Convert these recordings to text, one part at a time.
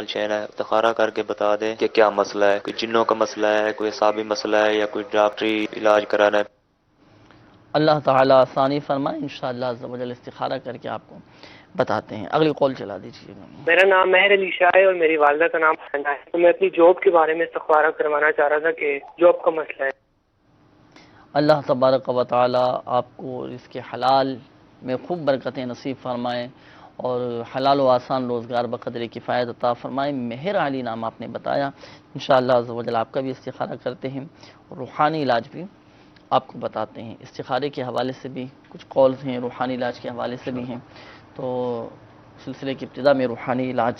چین ہے استخارہ کر کے بتا دیں کہ کیا مسئلہ ہے، کوئی جنوں کا مسئلہ ہے، کوئی حسابی مسئلہ ہے، یا کوئی ڈاکٹری علاج کرانا ہے۔ اللہ تعالیٰ آسانی فرمائے، انشاءاللہ عز و جل استخارہ کر کے آپ کو بتاتے ہیں۔ اگلی کال چلا دیجیے گا۔ میرا نام مہر علی شاہ ہے اور میری والدہ کا نام حنا ہے، تو میں اپنی جاب کے بارے میں استخارہ کروانا چاہ رہا تھا کہ جاب کا مسئلہ ہے۔ اللہ تبارک و تعالیٰ آپ کو اس کے حلال میں خوب برکتیں نصیب فرمائیں اور حلال و آسان روزگار بقدر کفایت عطا فرمائیں۔ مہر علی نام آپ نے بتایا، انشاءاللہ عز و جل آپ کا بھی استخارہ کرتے ہیں اور روحانی علاج بھی آپ کو بتاتے ہیں۔ استخارے کے حوالے سے بھی کچھ کالز ہیں، روحانی علاج کے حوالے سے بھی ہیں، تو سلسلے کی ابتدا میں روحانی علاج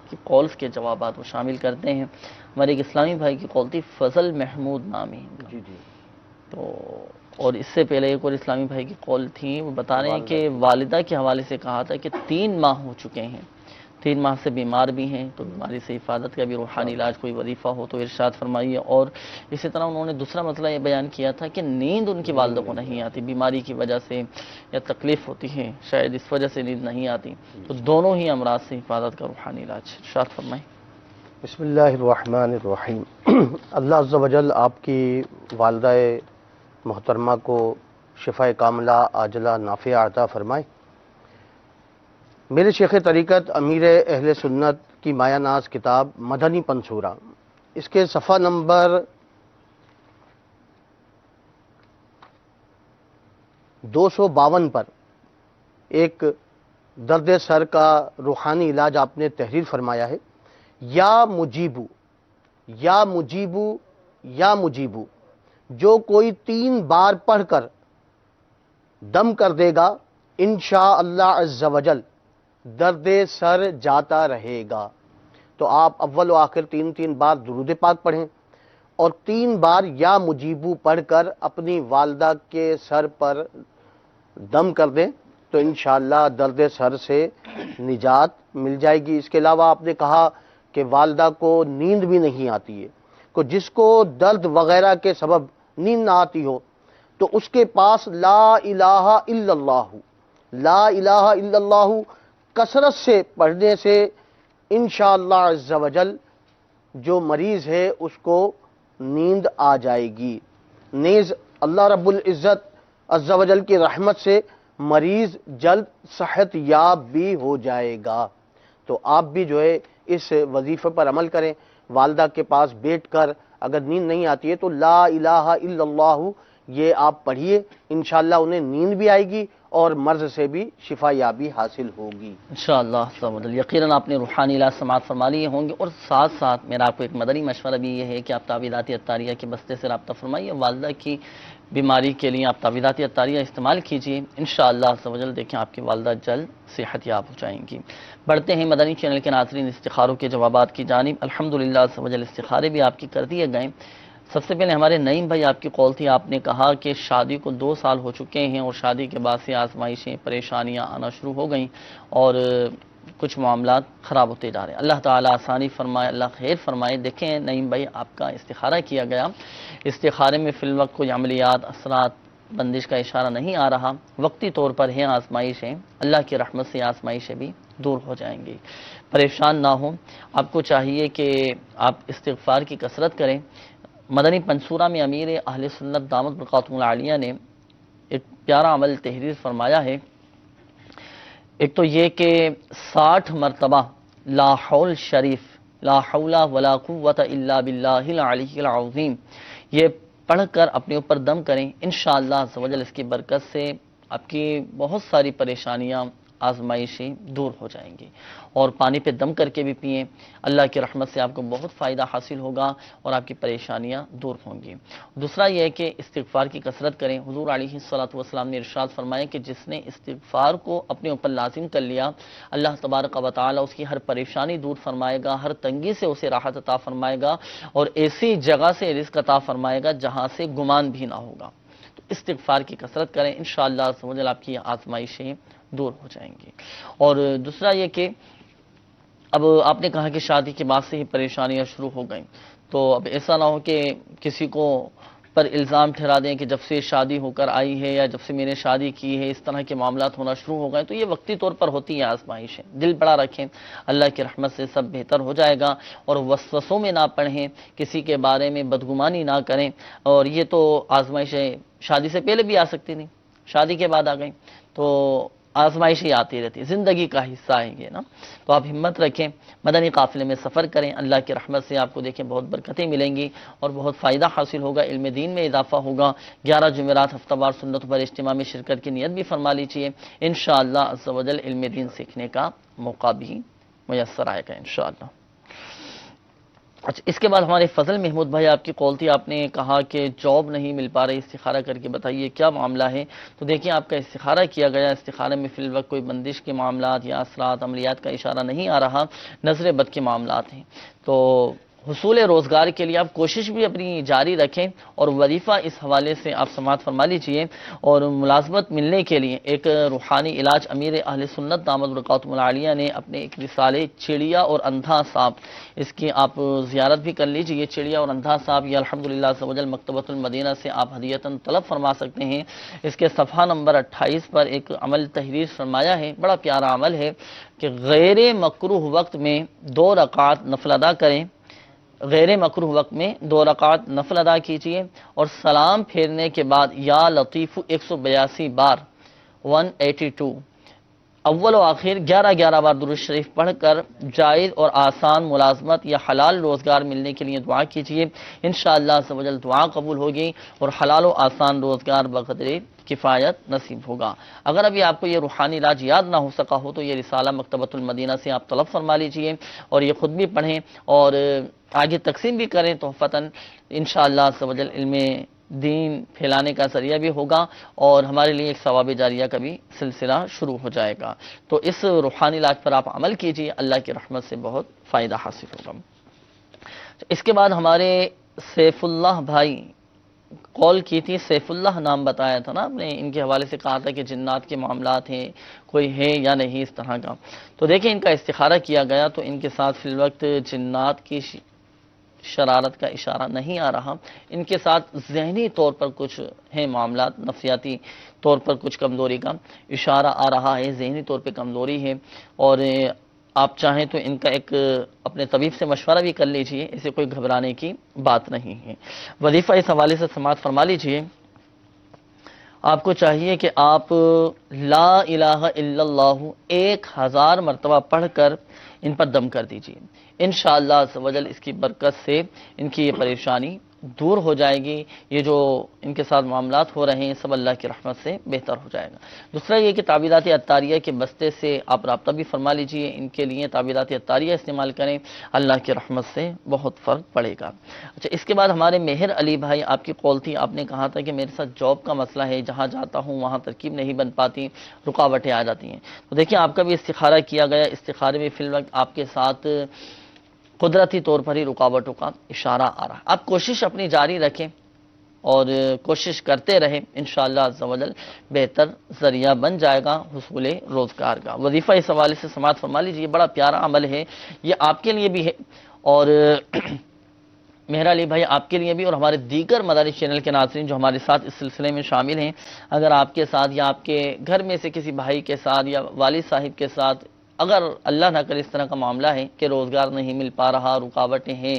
کی کالز کے جوابات وہ شامل کرتے ہیں۔ ہمارے ایک اسلامی بھائی کی کال تھی، فضل محمود نامی، تو اور اس سے پہلے ایک اور اسلامی بھائی کی کال تھی، وہ بتا رہے ہیں کہ والدہ کے حوالے سے کہا تھا کہ 3 ماہ ہو چکے ہیں، 3 ماہ سے بیمار بھی ہیں، تو بیماری سے حفاظت کا بھی روحانی علاج کوئی وظیفہ ہو تو ارشاد فرمائیے۔ اور اسی طرح انہوں نے دوسرا مسئلہ یہ بیان کیا تھا کہ نیند ان کی والدہ کو نہیں آتی، بیماری کی وجہ سے یا تکلیف ہوتی ہے، شاید اس وجہ سے نیند نہیں آتی، تو دونوں ہی امراض سے حفاظت کا روحانی علاج ارشاد فرمائیں۔ بسم اللہ الرحمن الرحیم۔ اللہ عز و جل آپ کی والدہ محترمہ کو شفاء کاملہ عاجلہ نافعہ عطا فرمائے۔ میرے شیخ طریقت امیر اہل سنت کی مایہ ناز کتاب مدنی پنصورہ، اس کے صفحہ نمبر 252 پر ایک درد سر کا روحانی علاج آپ نے تحریر فرمایا ہے۔ یا مجیبو یا مجیبو یا مجیبو، جو کوئی 3 بار پڑھ کر دم کر دے گا انشاءاللہ عز و جل درد سر جاتا رہے گا۔ تو آپ اول و آخر 3 بار درود پاک پڑھیں اور 3 بار یا مجیبو پڑھ کر اپنی والدہ کے سر پر دم کر دیں تو انشاءاللہ درد سر سے نجات مل جائے گی۔ اس کے علاوہ آپ نے کہا کہ والدہ کو نیند بھی نہیں آتی ہے، کہ جس کو درد وغیرہ کے سبب نیند نہ آتی ہو تو اس کے پاس لا الہ الا اللہ، لا الہ الا اللہ کثرت سے پڑھنے سے انشاءاللہ عز و جل جو مریض ہے اس کو نیند آ جائے گی۔ نیز اللہ رب العزت عز و جل کی رحمت سے مریض جلد صحت یاب بھی ہو جائے گا۔ تو آپ بھی جو ہے اس وظیفے پر عمل کریں، والدہ کے پاس بیٹھ کر اگر نیند نہیں آتی ہے تو لا الہ الا اللہ یہ آپ پڑھیے، انشاءاللہ انہیں نیند بھی آئے گی اور مرض سے بھی شفا یابی حاصل ہوگی انشاءاللہ یقیناً آپ نے روحانی علاج سماعت فرما لیے ہوں گے۔ اور ساتھ ساتھ میرا آپ کو ایک مدنی مشورہ بھی یہ ہے کہ آپ تعویذات عطاریہ کے بستے سے رابطہ فرمائیے، والدہ کی بیماری کے لیے آپ تعویذات عطاریہ استعمال کیجیے، انشاءاللہ عز و جل دیکھیں آپ کی والدہ جلد صحت یاب ہو جائیں گی۔ بڑھتے ہیں مدنی چینل کے ناظرین استخاروں کے جوابات کی جانب۔ الحمدللہ عز و جل استخارے بھی آپ کی کر دیے گئے۔ سب سے پہلے ہمارے نعیم بھائی آپ کی کال تھی، آپ نے کہا کہ شادی کو 2 سال ہو چکے ہیں اور شادی کے بعد سے آزمائشیں پریشانیاں آنا شروع ہو گئیں اور کچھ معاملات خراب ہوتے جا رہے ہیں۔ اللہ تعالیٰ آسانی فرمائے، اللہ خیر فرمائے۔ دیکھیں نعیم بھائی آپ کا استخارہ کیا گیا، استخارے میں فی الوقت کوئی عملیات اثرات بندش کا اشارہ نہیں آ رہا، وقتی طور پر ہیں آزمائشیں، اللہ کی رحمت سے آزمائشیں بھی دور ہو جائیں گی، پریشان نہ ہوں۔ آپ کو چاہیے کہ آپ استغفار کی کثرت کریں۔ مدنی پنصورہ میں امیر اہل سنت دامت برکاتہم العالیہ نے ایک پیارا عمل تحریر فرمایا ہے۔ ایک تو یہ کہ 60 مرتبہ لا حول شریف، لا حول ولا قوت الا باللہ العلی العظیم، یہ پڑھ کر اپنے اوپر دم کریں، انشاءاللہ عز و جل اس کی برکت سے آپ کی بہت ساری پریشانیاں آزمائشیں دور ہو جائیں گی۔ اور پانی پہ دم کر کے بھی پئیں، اللہ کی رحمت سے آپ کو بہت فائدہ حاصل ہوگا اور آپ کی پریشانیاں دور ہوں گی۔ دوسرا یہ ہے کہ استغفار کی کثرت کریں۔ حضور علیہ الصلوۃ والسلام نے ارشاد فرمایا کہ جس نے استغفار کو اپنے اوپر لازم کر لیا، اللہ تبارک و تعالی اس کی ہر پریشانی دور فرمائے گا، ہر تنگی سے اسے راحت عطا فرمائے گا اور ایسی جگہ سے رزق عطا فرمائے گا جہاں سے گمان بھی نہ ہوگا۔ تو استغفار کی کثرت کریں، انشاءاللہ عز و جل آپ کی آزمائشیں دور ہو جائیں گی۔ اور دوسرا یہ کہ اب آپ نے کہا کہ شادی کے بعد سے ہی پریشانیاں شروع ہو گئیں، تو اب ایسا نہ ہو کہ کسی کو پر الزام ٹھہرا دیں کہ جب سے شادی ہو کر آئی ہے یا جب سے میں نے شادی کی ہے اس طرح کے معاملات ہونا شروع ہو گئے، تو یہ وقتی طور پر ہوتی ہیں آزمائشیں، دل بڑا رکھیں، اللہ کی رحمت سے سب بہتر ہو جائے گا، اور وسوسوں میں نہ پڑھیں، کسی کے بارے میں بدگمانی نہ کریں، اور یہ تو آزمائشیں شادی سے پہلے بھی آ سکتی تھیں، شادی کے بعد آ گئیں، تو آزمائشیں آتی رہتی، زندگی کا حصہ ہے یہ نا۔ تو آپ ہمت رکھیں، مدنی قافلے میں سفر کریں، اللہ کی رحمت سے آپ کو دیکھیں بہت برکتیں ملیں گی اور بہت فائدہ حاصل ہوگا، علم دین میں اضافہ ہوگا۔ 11 جمعرات ہفتہ وار سنت پر اجتماع میں شرکت کی نیت بھی فرما لیجیے، انشاءاللہ عز و جل علم دین سیکھنے کا موقع بھی میسر آئے گا انشاءاللہ۔ اچھا، اس کے بعد ہمارے فضل محمود بھائی آپ کی کال تھی، آپ نے کہا کہ جاب نہیں مل پا رہی، استخارہ کر کے بتائیے کیا معاملہ ہے۔ تو دیکھیں آپ کا استخارہ کیا گیا، استخارے میں فی الوقت کوئی بندش کے معاملات یا اثرات عملیات کا اشارہ نہیں آ رہا، نظر بد کے معاملات ہیں۔ تو حصول روزگار کے لیے آپ کوشش بھی اپنی جاری رکھیں، اور وظیفہ اس حوالے سے آپ سماعت فرما لیجئے، اور ملازمت ملنے کے لیے ایک روحانی علاج امیر اہل سنت دامت برکاتہم العالیہ نے اپنے ایک رسالے چڑیا اور اندھا سانپ، اس کی آپ زیارت بھی کر لیجئے۔ یہ چڑیا اور اندھا سانپ یہ الحمدللہ عز و جل مکتبۃ المدینہ سے آپ ہدیتاً طلب فرما سکتے ہیں۔ اس کے صفحہ نمبر 28 پر ایک عمل تحریر فرمایا ہے، بڑا پیارا عمل ہے کہ غیر مکروہ وقت میں 2 رکعات نفل ادا کریں، غیر مکروہ وقت میں 2 رکعات نفل ادا کیجئے، اور سلام پھیرنے کے بعد یا لطیف 182 بار 182 اول و آخر 11 بار درود شریف پڑھ کر جائز اور آسان ملازمت یا حلال روزگار ملنے کے لیے دعا کیجئے، انشاءاللہ عز و جل دعا قبول ہوگی اور حلال و آسان روزگار بقدر کفایت نصیب ہوگا۔ اگر ابھی آپ کو یہ روحانی علاج یاد نہ ہو سکا ہو تو یہ رسالہ مکتبۃ المدینہ سے آپ طلب فرما لیجئے، اور یہ خود بھی پڑھیں اور آگے تقسیم بھی کریں تحفتاً، انشاءاللہ عز و جل علم دین پھیلانے کا ذریعہ بھی ہوگا، اور ہمارے لیے ایک ثواب جاریہ کا بھی سلسلہ شروع ہو جائے گا۔ تو اس روحانی علاج پر آپ عمل کیجئے، اللہ کی رحمت سے بہت فائدہ حاصل ہوگا۔ اس کے بعد ہمارے سیف اللہ بھائی کال کی تھی، سیف اللہ نام بتایا تھا نا آپ نے، ان کے حوالے سے کہا تھا کہ جنات کے معاملات ہیں، کوئی ہے یا نہیں اس طرح کا۔ تو دیکھیں ان کا استخارہ کیا گیا تو ان کے ساتھ فی الوقت جنات کی شرارت کا اشارہ نہیں آ رہا، ان کے ساتھ ذہنی طور پر کچھ ہیں معاملات، نفسیاتی طور پر کچھ کمزوری کا اشارہ آ رہا ہے، ذہنی طور پہ کمزوری ہے، اور آپ چاہیں تو ان کا ایک اپنے طبیب سے مشورہ بھی کر لیجئے، اسے کوئی گھبرانے کی بات نہیں ہے۔ وظیفہ اس حوالے سے سماعت فرما لیجئے، آپ کو چاہیے کہ آپ لا الہ الا اللہ 1000 مرتبہ پڑھ کر ان پر دم کر دیجئے، انشاءاللہ عز و جل اس کی برکت سے ان کی یہ پریشانی دور ہو جائے گی، یہ جو ان کے ساتھ معاملات ہو رہے ہیں سب اللہ کی رحمت سے بہتر ہو جائے گا۔ دوسرا یہ کہ تعویذات عطاریہ کے بستے سے آپ رابطہ بھی فرما لیجئے، ان کے لیے تعویذات عطاریہ استعمال کریں، اللہ کی رحمت سے بہت فرق پڑے گا۔ اچھا، اس کے بعد ہمارے مہر علی بھائی آپ کی کال تھی، آپ نے کہا تھا کہ میرے ساتھ جاب کا مسئلہ ہے، جہاں جاتا ہوں وہاں ترکیب نہیں بن پاتی، رکاوٹیں آ جاتی ہیں۔ تو دیکھیں آپ کا بھی استخارہ کیا گیا، استخارے میں فی الوقت آپ کے ساتھ قدرتی طور پر ہی رکاوٹوں کا اشارہ آ رہا ہے۔ آپ کوشش اپنی جاری رکھیں اور کوشش کرتے رہیں، انشاءاللہ عز و جل بہتر ذریعہ بن جائے گا حصول روزگار کا۔ وظیفہ اس حوالے سے سماعت فرما لیجیے، بڑا پیارا عمل ہے، یہ آپ کے لیے بھی ہے، اور مہر علی بھائی آپ کے لیے بھی، اور ہمارے دیگر مدارس چینل کے ناظرین جو ہمارے ساتھ اس سلسلے میں شامل ہیں، اگر آپ کے ساتھ یا آپ کے گھر میں سے کسی بھائی کے ساتھ یا والد صاحب کے ساتھ اگر اللہ نہ کرے اس طرح کا معاملہ ہے کہ روزگار نہیں مل پا رہا، رکاوٹیں ہیں،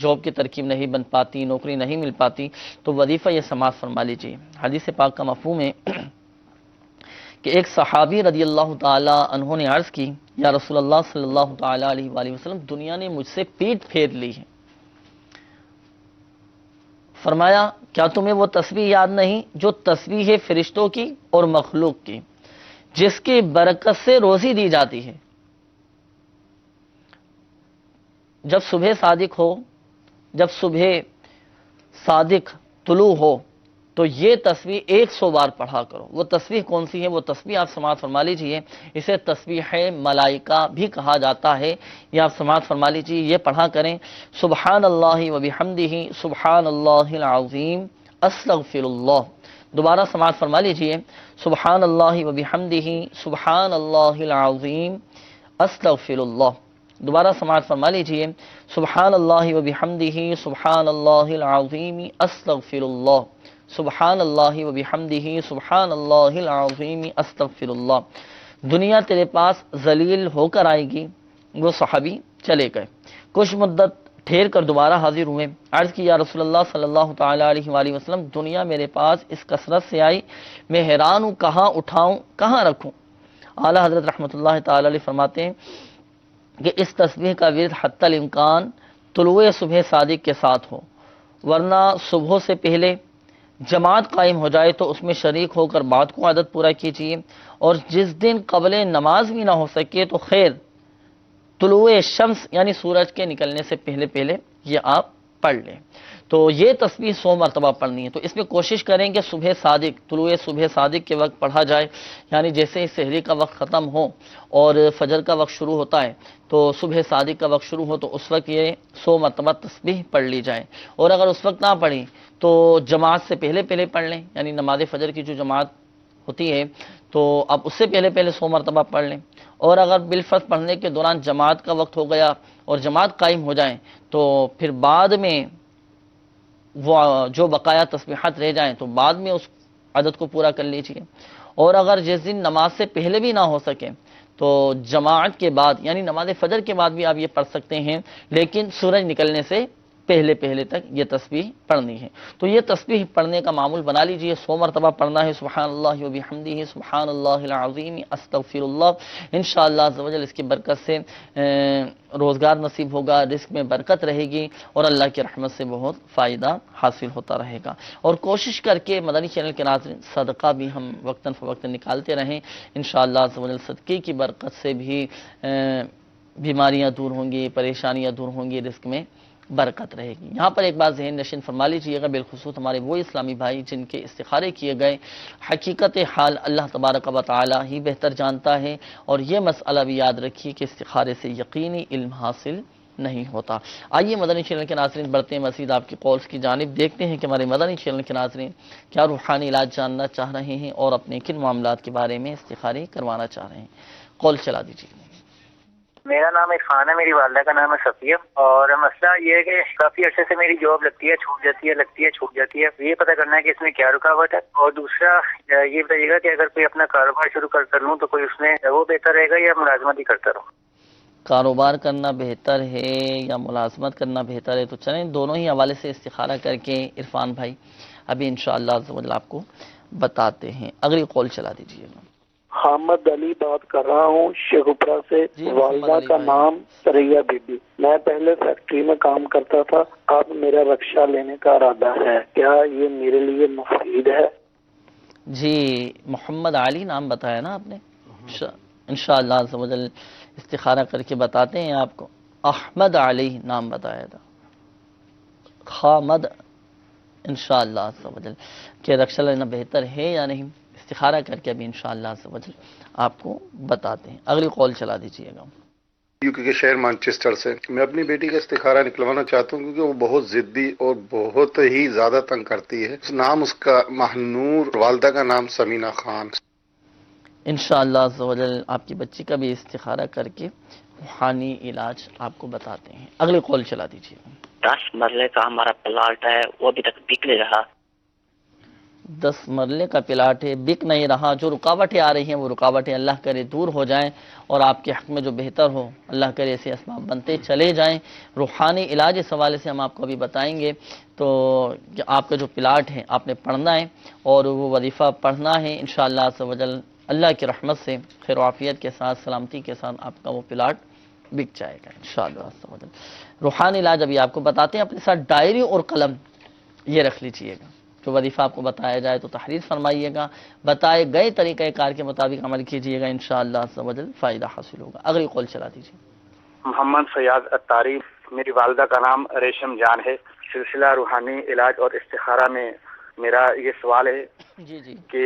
جاب کی ترکیب نہیں بن پاتی، نوکری نہیں مل پاتی، تو وظیفہ یہ سماعت فرما لیجیے۔ حدیث پاک کا مفہوم ہے کہ ایک صحابی رضی اللہ تعالی عنہ نے عرض کی، یا رسول اللہ صلی اللہ تعالی علیہ وآلہ وسلم، دنیا نے مجھ سے پیٹ پھیر لی ہے۔ فرمایا کیا تمہیں وہ تسبیح یاد نہیں جو تسبیح ہے فرشتوں کی اور مخلوق کی، جس کی برکت سے روزی دی جاتی ہے؟ جب صبح صادق ہو، جب صبح صادق طلوع ہو تو یہ تسبیح 100 بار پڑھا کرو۔ وہ تسبیح کون سی ہے؟ وہ تسبیح آپ سماعت فرما لیجئے، اسے تسبیح ملائکہ بھی کہا جاتا ہے، یہ آپ سماعت فرما لیجئے، یہ پڑھا کریں۔ سبحان اللہ و بحمدہ، سبحان اللہ العظیم، استغفر اللہ۔ دوبارہ سماعت فرما لیجئے، سبحان اللہ و بحمدہ، سبحان اللہ العظیم، استغفر اللہ۔ دوبارہ سماعت فرما لیجئے، سبحان اللہ و بحمدہ سبحان اللہ العظیم استغفر اللہ، سبحان اللہ و بحمدہ سبحان اللہ العظیم استغفر اللہ۔ دنیا تیرے پاس ذلیل ہو کر آئے گی۔ وہ صحابی چلے گئے، کچھ مدت ٹھہر کر دوبارہ حاضر ہوئے، عرض کی یا رسول اللہ صلی اللہ تعالی علیہ وآلہ وسلم، دنیا میرے پاس اس کثرت سے آئی، میں حیران ہوں، کہاں اٹھاؤں کہاں رکھوں؟ اعلیٰ حضرت رحمۃ اللہ تعالی علیہ فرماتے ہیں کہ اس تسبیح کا ورد حتی الامکان طلوع صبح صادق کے ساتھ ہو، ورنہ صبح سے پہلے جماعت قائم ہو جائے تو اس میں شریک ہو کر بعد کو عادت پورا کیجیے، اور جس دن قبل نماز بھی نہ ہو سکے تو خیر طلوع شمس یعنی سورج کے نکلنے سے پہلے یہ آپ پڑھ لیں۔ تو یہ تسبیح 100 مرتبہ پڑھنی ہے۔ تو اس میں کوشش کریں کہ صبح صادق، طلوع صبح صادق کے وقت پڑھا جائے، یعنی جیسے ہی سحری کا وقت ختم ہو اور فجر کا وقت شروع ہوتا ہے تو صبح صادق کا وقت شروع ہو تو اس وقت یہ 100 مرتبہ تسبیح پڑھ لی جائے، اور اگر اس وقت نہ پڑھی تو جماعت سے پہلے پڑھ لیں، یعنی نماز فجر کی جو جماعت ہوتی ہے تو اب اس سے پہلے 100 مرتبہ پڑھ لیں، اور اگر بالفرض پڑھنے کے دوران جماعت کا وقت ہو گیا اور جماعت قائم ہو جائیں تو پھر بعد میں وہ جو بقایا تسبیحات رہ جائیں تو بعد میں اس عدد کو پورا کر لیجئے، اور اگر جس دن نماز سے پہلے بھی نہ ہو سکے تو جماعت کے بعد یعنی نماز فجر کے بعد بھی آپ یہ پڑھ سکتے ہیں، لیکن سورج نکلنے سے پہلے تک یہ تسبیح پڑھنی ہے۔ تو یہ تسبیح پڑھنے کا معمول بنا لیجئے، 100 مرتبہ پڑھنا ہے، سبحان اللہ و بحمدہ سبحان اللہ العظیم استغفر اللہ۔ انشاءاللہ عز و جل اس کی برکت سے روزگار نصیب ہوگا، رزق میں برکت رہے گی، اور اللہ کی رحمت سے بہت فائدہ حاصل ہوتا رہے گا۔ اور کوشش کر کے مدنی چینل کے ناظرین صدقہ بھی ہم وقتاً فوقتاً نکالتے رہیں، انشاءاللہ عز و جل صدقے کی برکت سے بھی بیماریاں دور ہوں گی، پریشانیاں دور ہوں گی، رزق میں برکت رہے گی۔ یہاں پر ایک بات ذہن نشین فرما لیجیے گا، بالخصوص ہمارے وہ اسلامی بھائی جن کے استخارے کیے گئے، حقیقت حال اللہ تبارک و تعالی ہی بہتر جانتا ہے، اور یہ مسئلہ بھی یاد رکھیے کہ استخارے سے یقینی علم حاصل نہیں ہوتا۔ آئیے مدنی چینل کے ناظرین بڑھتے ہیں مزید آپ کی کالز کی جانب، دیکھتے ہیں کہ ہمارے مدنی چینل کے ناظرین کیا روحانی علاج جاننا چاہ رہے ہیں اور اپنے کن معاملات کے بارے میں استخارے کروانا چاہ رہے ہیں۔ کال چلا دیجیے۔ میرا نام عرفان ہے، میری والدہ کا نام ہے صفیہ، اور مسئلہ یہ ہے کہ کافی عرصے سے میری جاب لگتی ہے، چھوٹ جاتی ہے، لگتی ہے، چھوٹ جاتی ہے۔ یہ پتہ کرنا ہے کہ اس میں کیا رکاوٹ ہے، اور دوسرا یہ بتائیے گا کہ اگر کوئی اپنا کاروبار شروع کر لوں تو کوئی اس میں وہ بہتر رہے گا یا ملازمت ہی کرتا رہوں؟ کاروبار کرنا بہتر ہے یا ملازمت کرنا بہتر ہے؟ تو چلیں دونوں ہی حوالے سے استخارہ کر کے عرفان بھائی ابھی انشاءاللہ عز و جل آپ کو بتاتے ہیں۔ اگلی کال چلا دیجیے گا۔ حامد علی بات کر رہا ہوں شیخوپورہ سے، جی، والدہ محمد علی کا بھائی۔ نام سریا بی بی۔ میں پہلے فیکٹری میں کام کرتا تھا، اب میرا رکشہ لینے کا ارادہ ہے، کیا یہ میرے لیے مفید ہے؟ جی محمد علی نام بتایا نا آپ نے، انشاءاللہ عز و جل استخارہ کر کے بتاتے ہیں آپ کو۔ احمد علی نام بتایا تھا، خامد، انشاءاللہ عز و جل کہ رکشہ لینا بہتر ہے یا نہیں، استخارہ کر کے ابھی انشاءاللہ عز و جل آپ کو بتاتے ہیں۔ اگلی کال چلا دیجیے گا۔ یوکے کے شہر مانچسٹر سے میں اپنی بیٹی کا استخارہ نکلوانا چاہتا ہوں کیونکہ وہ بہت ضدی اور بہت ہی زیادہ تنگ کرتی ہے۔ نام اس کا مہنور، والدہ کا نام سمینہ خان۔ انشاءاللہ عز و جل آپ کی بچی کا بھی استخارہ کر کے روحانی علاج آپ کو بتاتے ہیں۔ اگلی کال چلا دیجیے گا۔ 10 مرلے کا ہمارا پلاٹ ہے، وہ ابھی تک بک نہیں رہا۔ 10 مرلے کا پلاٹ ہے، بک نہیں رہا، جو رکاوٹیں آ رہی ہیں وہ رکاوٹیں اللہ کرے دور ہو جائیں، اور آپ کے حق میں جو بہتر ہو اللہ کرے ایسے اسباب بنتے چلے جائیں۔ روحانی علاج اس حوالے سے ہم آپ کو ابھی بتائیں گے۔ تو کہ آپ کا جو پلاٹ ہے آپ نے پڑھنا ہے اور وہ وظیفہ پڑھنا ہے، انشاءاللہ عز و جل اللہ کی رحمت سے خیر و عافیت کے ساتھ، سلامتی کے ساتھ آپ کا وہ پلاٹ بک جائے گا انشاءاللہ عز و جل۔ روحانی علاج ابھی آپ کو بتاتے ہیں، اپنے ساتھ ڈائری اور قلم یہ رکھ لیجئے گا، جو وظیفہ آپ کو بتایا جائے تو تحریر فرمائیے گا، بتائے گئے طریقہ کار کے مطابق عمل کیجئے گا، انشاءاللہ عز و جل فائدہ حاصل ہوگا۔ اگلی قول چلا دیجئے۔ محمد فیاض اتاری، میری والدہ کا نام ریشم جان ہے۔ سلسلہ روحانی علاج اور استخارہ میں میرا یہ سوال ہے جی جی کہ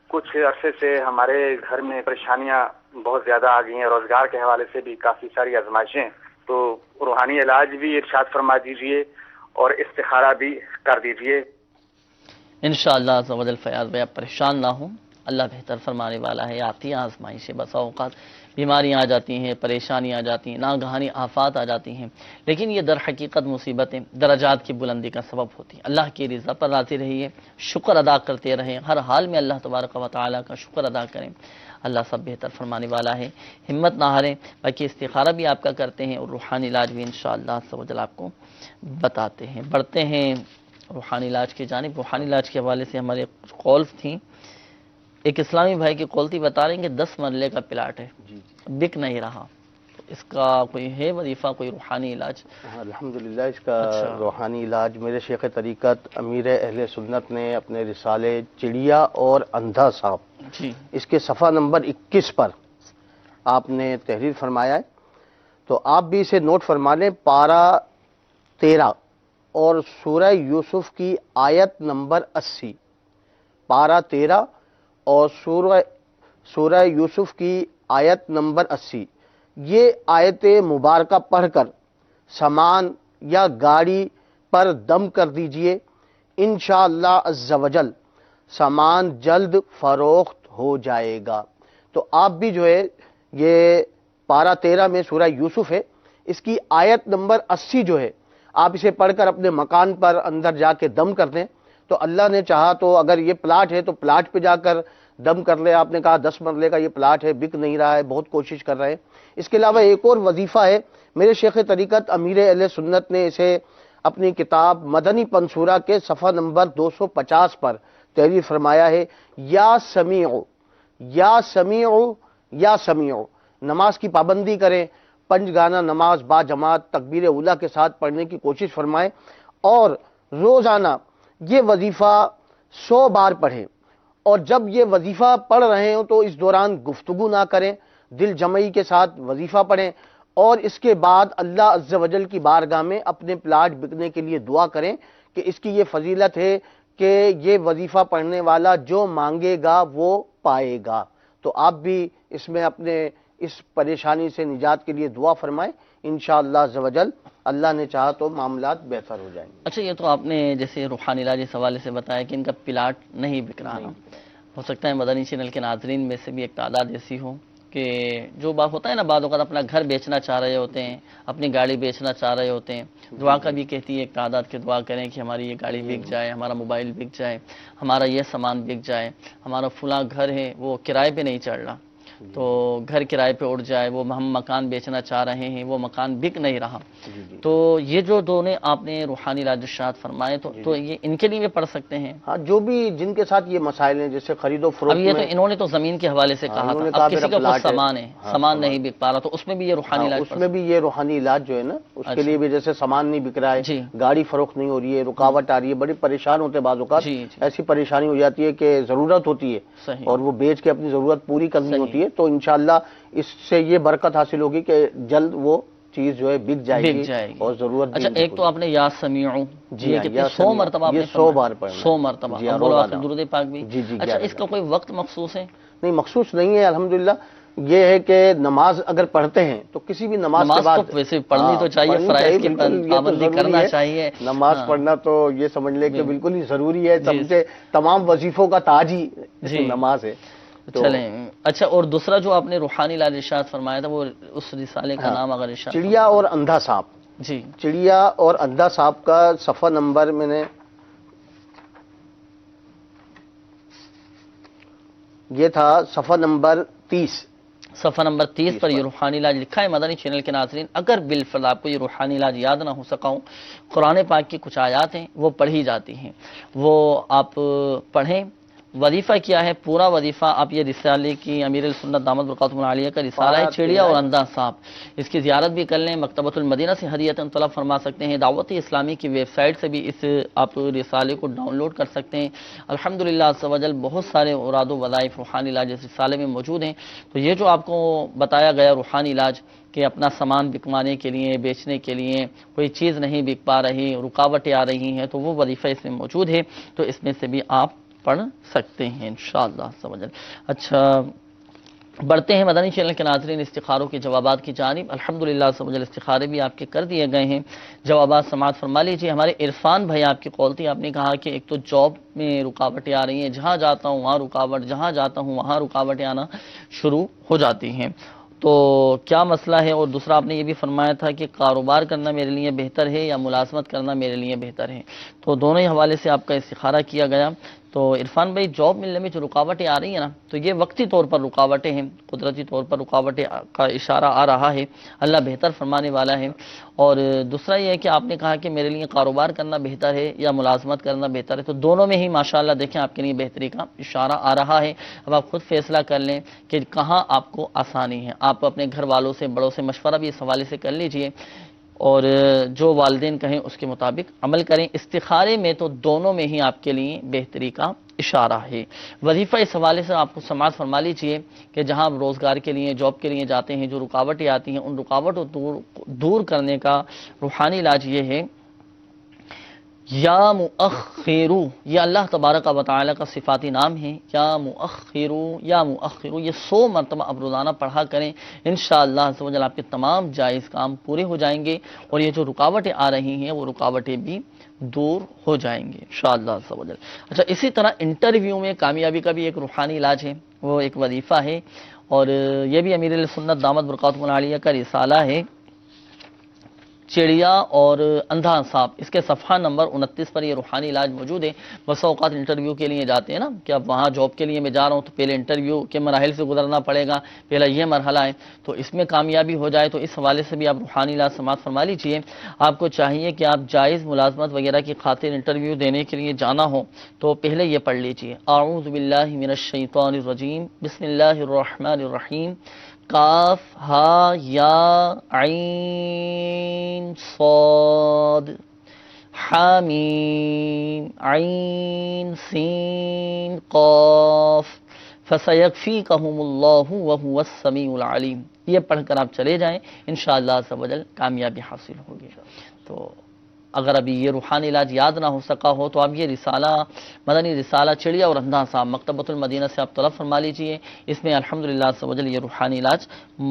کچھ عرصے سے ہمارے گھر میں پریشانیاں بہت زیادہ آ گئی ہیں، روزگار کے حوالے سے بھی کافی ساری آزمائشیں، تو روحانی علاج بھی ارشاد فرما دیجئے اور استخارہ بھی کر دیجئے۔ انشاءاللہ عز و جل فیاض بھائی آپ پریشان نہ ہوں، اللہ بہتر فرمانے والا ہے. آتی ہیں آزمائشیں، بسا اوقات بیماریاں آ جاتی ہیں، پریشانیاں آ جاتی ہیں، ناگہانی آفات آ جاتی ہیں، لیکن یہ در حقیقت مصیبتیں درجات کی بلندی کا سبب ہوتی ہیں. اللہ کی رضا پر راضی رہیے، شکر ادا کرتے رہیں، ہر حال میں اللہ تبارک و تعالیٰ کا شکر ادا کریں. اللہ سب بہتر فرمانے والا ہے. ہمت نہ ہاریں. باقی استخارہ بھی آپ کا کرتے ہیں اور روحانی علاج بھی انشاءاللہ عز و جل آپ کو بتاتے ہیں. بڑھتے ہیں روحانی علاج کی جانب. روحانی علاج کے حوالے سے ہمارے کالز تھیں. ایک اسلامی بھائی کی کال تھی، بتا رہے ہیں کہ 10 مرلے کا پلاٹ ہے، بک نہیں رہا، تو اس کا کوئی ہے وظیفہ، کوئی روحانی علاج؟ الحمدللہ اس کا روحانی علاج میرے شیخ طریقت امیر اہل سنت نے اپنے رسالے چڑیا اور اندھا سانپ، جی، اس کے صفحہ نمبر 21 پر آپ نے تحریر فرمایا ہے. تو آپ بھی اسے نوٹ فرما لیں. پارہ 13 اور سورہ یوسف کی آیت نمبر 80. پارہ 13 اور سورہ یوسف کی آیت نمبر 80. یہ آیت مبارکہ پڑھ کر سامان یا گاڑی پر دم کر دیجئے، انشاءاللہ عز و جل سامان جلد فروخت ہو جائے گا. تو آپ بھی جو ہے یہ پارہ 13 میں سورہ یوسف ہے، اس کی آیت نمبر 80 جو ہے آپ اسے پڑھ کر اپنے مکان پر اندر جا کے دم کر دیں. تو اللہ نے چاہا تو اگر یہ پلاٹ ہے تو پلاٹ پہ جا کر دم کر لے. آپ نے کہا 10 مرلے کا یہ پلاٹ ہے، بک نہیں رہا ہے، بہت کوشش کر رہے ہیں. اس کے علاوہ ایک اور وظیفہ ہے. میرے شیخ طریقت امیر اہل سنت نے اسے اپنی کتاب مدنی پنصورہ کے صفحہ نمبر 250 پر تحریر فرمایا ہے. یا سمیع یا سمیع یا سمیع. نماز کی پابندی کریں، 5 گانا نماز با جماعت تکبیر اولیٰ کے ساتھ پڑھنے کی کوشش فرمائیں، اور روزانہ یہ وظیفہ 100 بار پڑھیں. اور جب یہ وظیفہ پڑھ رہے ہوں تو اس دوران گفتگو نہ کریں، دل جمعی کے ساتھ وظیفہ پڑھیں، اور اس کے بعد اللہ عز و جل کی بارگاہ میں اپنے پلاٹ بکنے کے لیے دعا کریں کہ اس کی یہ فضیلت ہے کہ یہ وظیفہ پڑھنے والا جو مانگے گا وہ پائے گا. تو آپ بھی اس میں اپنے اس پریشانی سے نجات کے لیے دعا فرمائیں. انشاءاللہ عز و جل اللہ نے چاہا تو معاملات بہتر ہو جائیں گے. اچھا، یہ تو آپ نے جیسے روحانی علاج اس حوالے سے بتایا کہ ان کا پلاٹ نہیں بک رہا. ہو سکتا ہے مدنی چینل کے ناظرین میں سے بھی ایک تعداد ایسی ہو کہ جو بات ہوتا ہے نا، بعض اوقات اپنا گھر بیچنا چاہ رہے ہوتے ہیں، اپنی گاڑی بیچنا چاہ رہے ہوتے ہیں. دعا کا بھی کہتی ہے ایک تعداد کے دعا کریں کہ ہماری یہ گاڑی بک جائے، ہمارا موبائل بک جائے، ہمارا یہ سامان بک جائے، ہمارا فلاں گھر ہے وہ کرائے پہ نہیں چڑھ رہا تو گھر کرائے پہ اٹھ جائے، وہ ہم مکان بیچنا چاہ رہے ہیں وہ مکان بک نہیں رہا. تو یہ جو دو نے آپ نے روحانی علاج ارشاد فرمائے تو یہ ان کے لیے بھی پڑھ سکتے ہیں. ہاں، جو بھی جن کے ساتھ یہ مسائل ہیں جیسے خرید و فروخت. اب یہ تو انہوں نے تو زمین کے حوالے سے کہا تھا، اب کسی کا کچھ سامان ہے، سامان نہیں بک پا رہا، تو اس میں بھی یہ روحانی علاج، اس میں بھی یہ روحانی علاج جو ہے نا اس کے لیے بھی، جیسے سامان نہیں بک رہا ہے، گاڑی فروخت نہیں ہو رہی ہے، رکاوٹ آ رہی ہے، بڑی پریشان ہوتے ہیں بعض اوقات. ایسی پریشانی ہو جاتی ہے کہ ضرورت ہوتی ہے اور وہ بیچ کے اپنی ضرورت پوری کرنی ہوتی ہے. تو انشاءاللہ اس سے یہ برکت حاصل ہوگی کہ جلد وہ چیز جو ہے بک جائے گی اور ضرورت. اچھا، ایک تو آپ نے یا سمیع، جی کتنے 100 مرتبہ آپ نے 100 بار پڑھنا، 100 مرتبہ. بولو آپ درود پاک بھی. اچھا، اس کا کوئی وقت مخصوص ہے؟ نہیں، مخصوص نہیں ہے. الحمدللہ یہ ہے کہ نماز اگر پڑھتے ہیں تو کسی بھی نماز کے بعد تو ویسے پڑھنی تو چاہیے، فرائض کی پابندی کرنا چاہیے. نماز پڑھنا تو یہ سمجھ لے کہ بالکل ہی ضروری ہے. سب سے تمام وظیفوں کا تاج ہی نماز ہے. چلیں. اچھا، اور دوسرا جو آپ نے روحانی علاج ارشاد فرمایا تھا وہ اس رسالے کا نام اگر ارشاد؟ چڑیا اور اندھا سانپ. جی، چڑیا اور اندھا سانپ کا صفحہ نمبر میں نے یہ تھا صفحہ نمبر 30. صفحہ نمبر 30 پر یہ روحانی علاج لکھا ہے. مدنی چینل کے ناظرین، اگر بالفرض آپ کو یہ روحانی علاج یاد نہ ہو سکا ہوں، قرآن پاک کی کچھ آیات ہیں وہ پڑھی جاتی ہیں، وہ آپ پڑھیں. وظیفہ کیا ہے؟ پورا وظیفہ آپ یہ رسالے کی امیر السنت دامت برکاتہم العالیہ کا رسالہ ہے چڑیا اور اندھا سانپ، اس کی زیارت بھی کر لیں. مکتبۃ المدینہ سے ہدیۃً طلب فرما سکتے ہیں. دعوت اسلامی کی ویب سائٹ سے بھی اس آپ رسالے کو ڈاؤن لوڈ کر سکتے ہیں. الحمدللہ عز و جل بہت سارے اوراد و وظائف روحانی علاج اس رسالے میں موجود ہیں. تو یہ جو آپ کو بتایا گیا روحانی علاج کہ اپنا سامان بکوانے کے لیے، بیچنے کے لیے کوئی چیز نہیں بک پا رہی، رکاوٹیں آ رہی ہیں، تو وہ وظیفہ اس میں موجود ہے. تو اس میں سے بھی آپ پڑھ سکتے ہیں انشاءاللہ عز و جل. اچھا، بڑھتے ہیں مدنی چینل کے ناظرین استخاروں کے جوابات کی جانب۔ الحمدللہ سب استخارے بھی آپ کے کر دیے گئے ہیں، جوابات سماعت فرما لیجیے۔ ہمارے عرفان بھائی آپ کی قول تھی، آپ نے کہا کہ ایک تو جاب میں رکاوٹیں آ رہی ہیں، جہاں جاتا ہوں وہاں رکاوٹ، جہاں جاتا ہوں وہاں رکاوٹیں آنا شروع ہو جاتی ہیں، تو کیا مسئلہ ہے؟ اور دوسرا آپ نے یہ بھی فرمایا تھا کہ کاروبار کرنا میرے لیے بہتر ہے یا ملازمت کرنا میرے لیے بہتر ہے، تو دونوں ہی حوالے سے آپ کا استخارہ کیا گیا۔ تو عرفان بھائی، جاب ملنے میں جو رکاوٹیں آ رہی ہیں نا، تو یہ وقتی طور پر رکاوٹیں ہیں، قدرتی طور پر رکاوٹیں کا اشارہ آ رہا ہے، اللہ بہتر فرمانے والا ہے۔ اور دوسرا یہ ہے کہ آپ نے کہا کہ میرے لیے کاروبار کرنا بہتر ہے یا ملازمت کرنا بہتر ہے، تو دونوں میں ہی ماشاءاللہ دیکھیں آپ کے لیے بہتری کا اشارہ آ رہا ہے۔ اب آپ خود فیصلہ کر لیں کہ کہاں آپ کو آسانی ہے، آپ اپنے گھر والوں سے، بڑوں سے مشورہ بھی اس حوالے سے کر لیجئے، اور جو والدین کہیں اس کے مطابق عمل کریں۔ استخارے میں تو دونوں میں ہی آپ کے لیے بہتری کا اشارہ ہے۔ وظیفہ اس حوالے سے آپ کو سماعت فرما لیجئے کہ جہاں آپ روزگار کے لیے، جاب کے لیے جاتے ہیں، جو رکاوٹیں آتی ہیں، ان رکاوٹوں دور کرنے کا روحانی علاج یہ ہے، یا مؤخرو، یہ اللہ تبارک و تعالی کا صفاتی نام ہے، یا مؤخرو، یا مؤخرو، یہ 100 مرتبہ اب روزانہ پڑھا کریں، انشاءاللہ عز و جل آپ کے تمام جائز کام پورے ہو جائیں گے، اور یہ جو رکاوٹیں آ رہی ہیں وہ رکاوٹیں بھی دور ہو جائیں گے انشاءاللہ عز و جل۔ اچھا، اسی طرح انٹرویو میں کامیابی کا بھی ایک روحانی علاج ہے، وہ ایک وظیفہ ہے، اور یہ بھی امیر سنت دامت برکاتہ العالیہ کا رسالہ ہے، چڑیا اور اندھا سانپ، اس کے صفحہ نمبر 29 پر یہ روحانی علاج موجود ہے۔ بس اوقات انٹرویو کے لیے جاتے ہیں نا کہ اب وہاں جاب کے لیے میں جا رہا ہوں تو پہلے انٹرویو کے مراحل سے گزرنا پڑے گا، پہلا یہ مرحلہ ہے، تو اس میں کامیابی ہو جائے تو اس حوالے سے بھی آپ روحانی علاج سماعت فرما لیجیے۔ آپ کو چاہیے کہ آپ جائز ملازمت وغیرہ کی خاطر انٹرویو دینے کے لیے جانا ہو تو پہلے یہ پڑھ لیجیے، اعوذ باللہ من الشیطان الرجیم، بسم اللہ الرحمن الرحیم، کاف ہا یا عین صاد حامیم عین سین قاف فسیکفیکہم اللہ وہو السمیع العلیم، یہ پڑھ کر آپ چلے جائیں، انشاءاللہ عز و جل کامیابی حاصل ہوگی۔ تو اگر ابھی یہ روحانی علاج یاد نہ ہو سکا ہو تو آپ یہ رسالہ، مدنی رسالہ چڑیا اور اندھا صاحب، مکتبۃ المدینہ سے آپ طلب فرما لیجئے، اس میں الحمدللہ عز و جل یہ روحانی علاج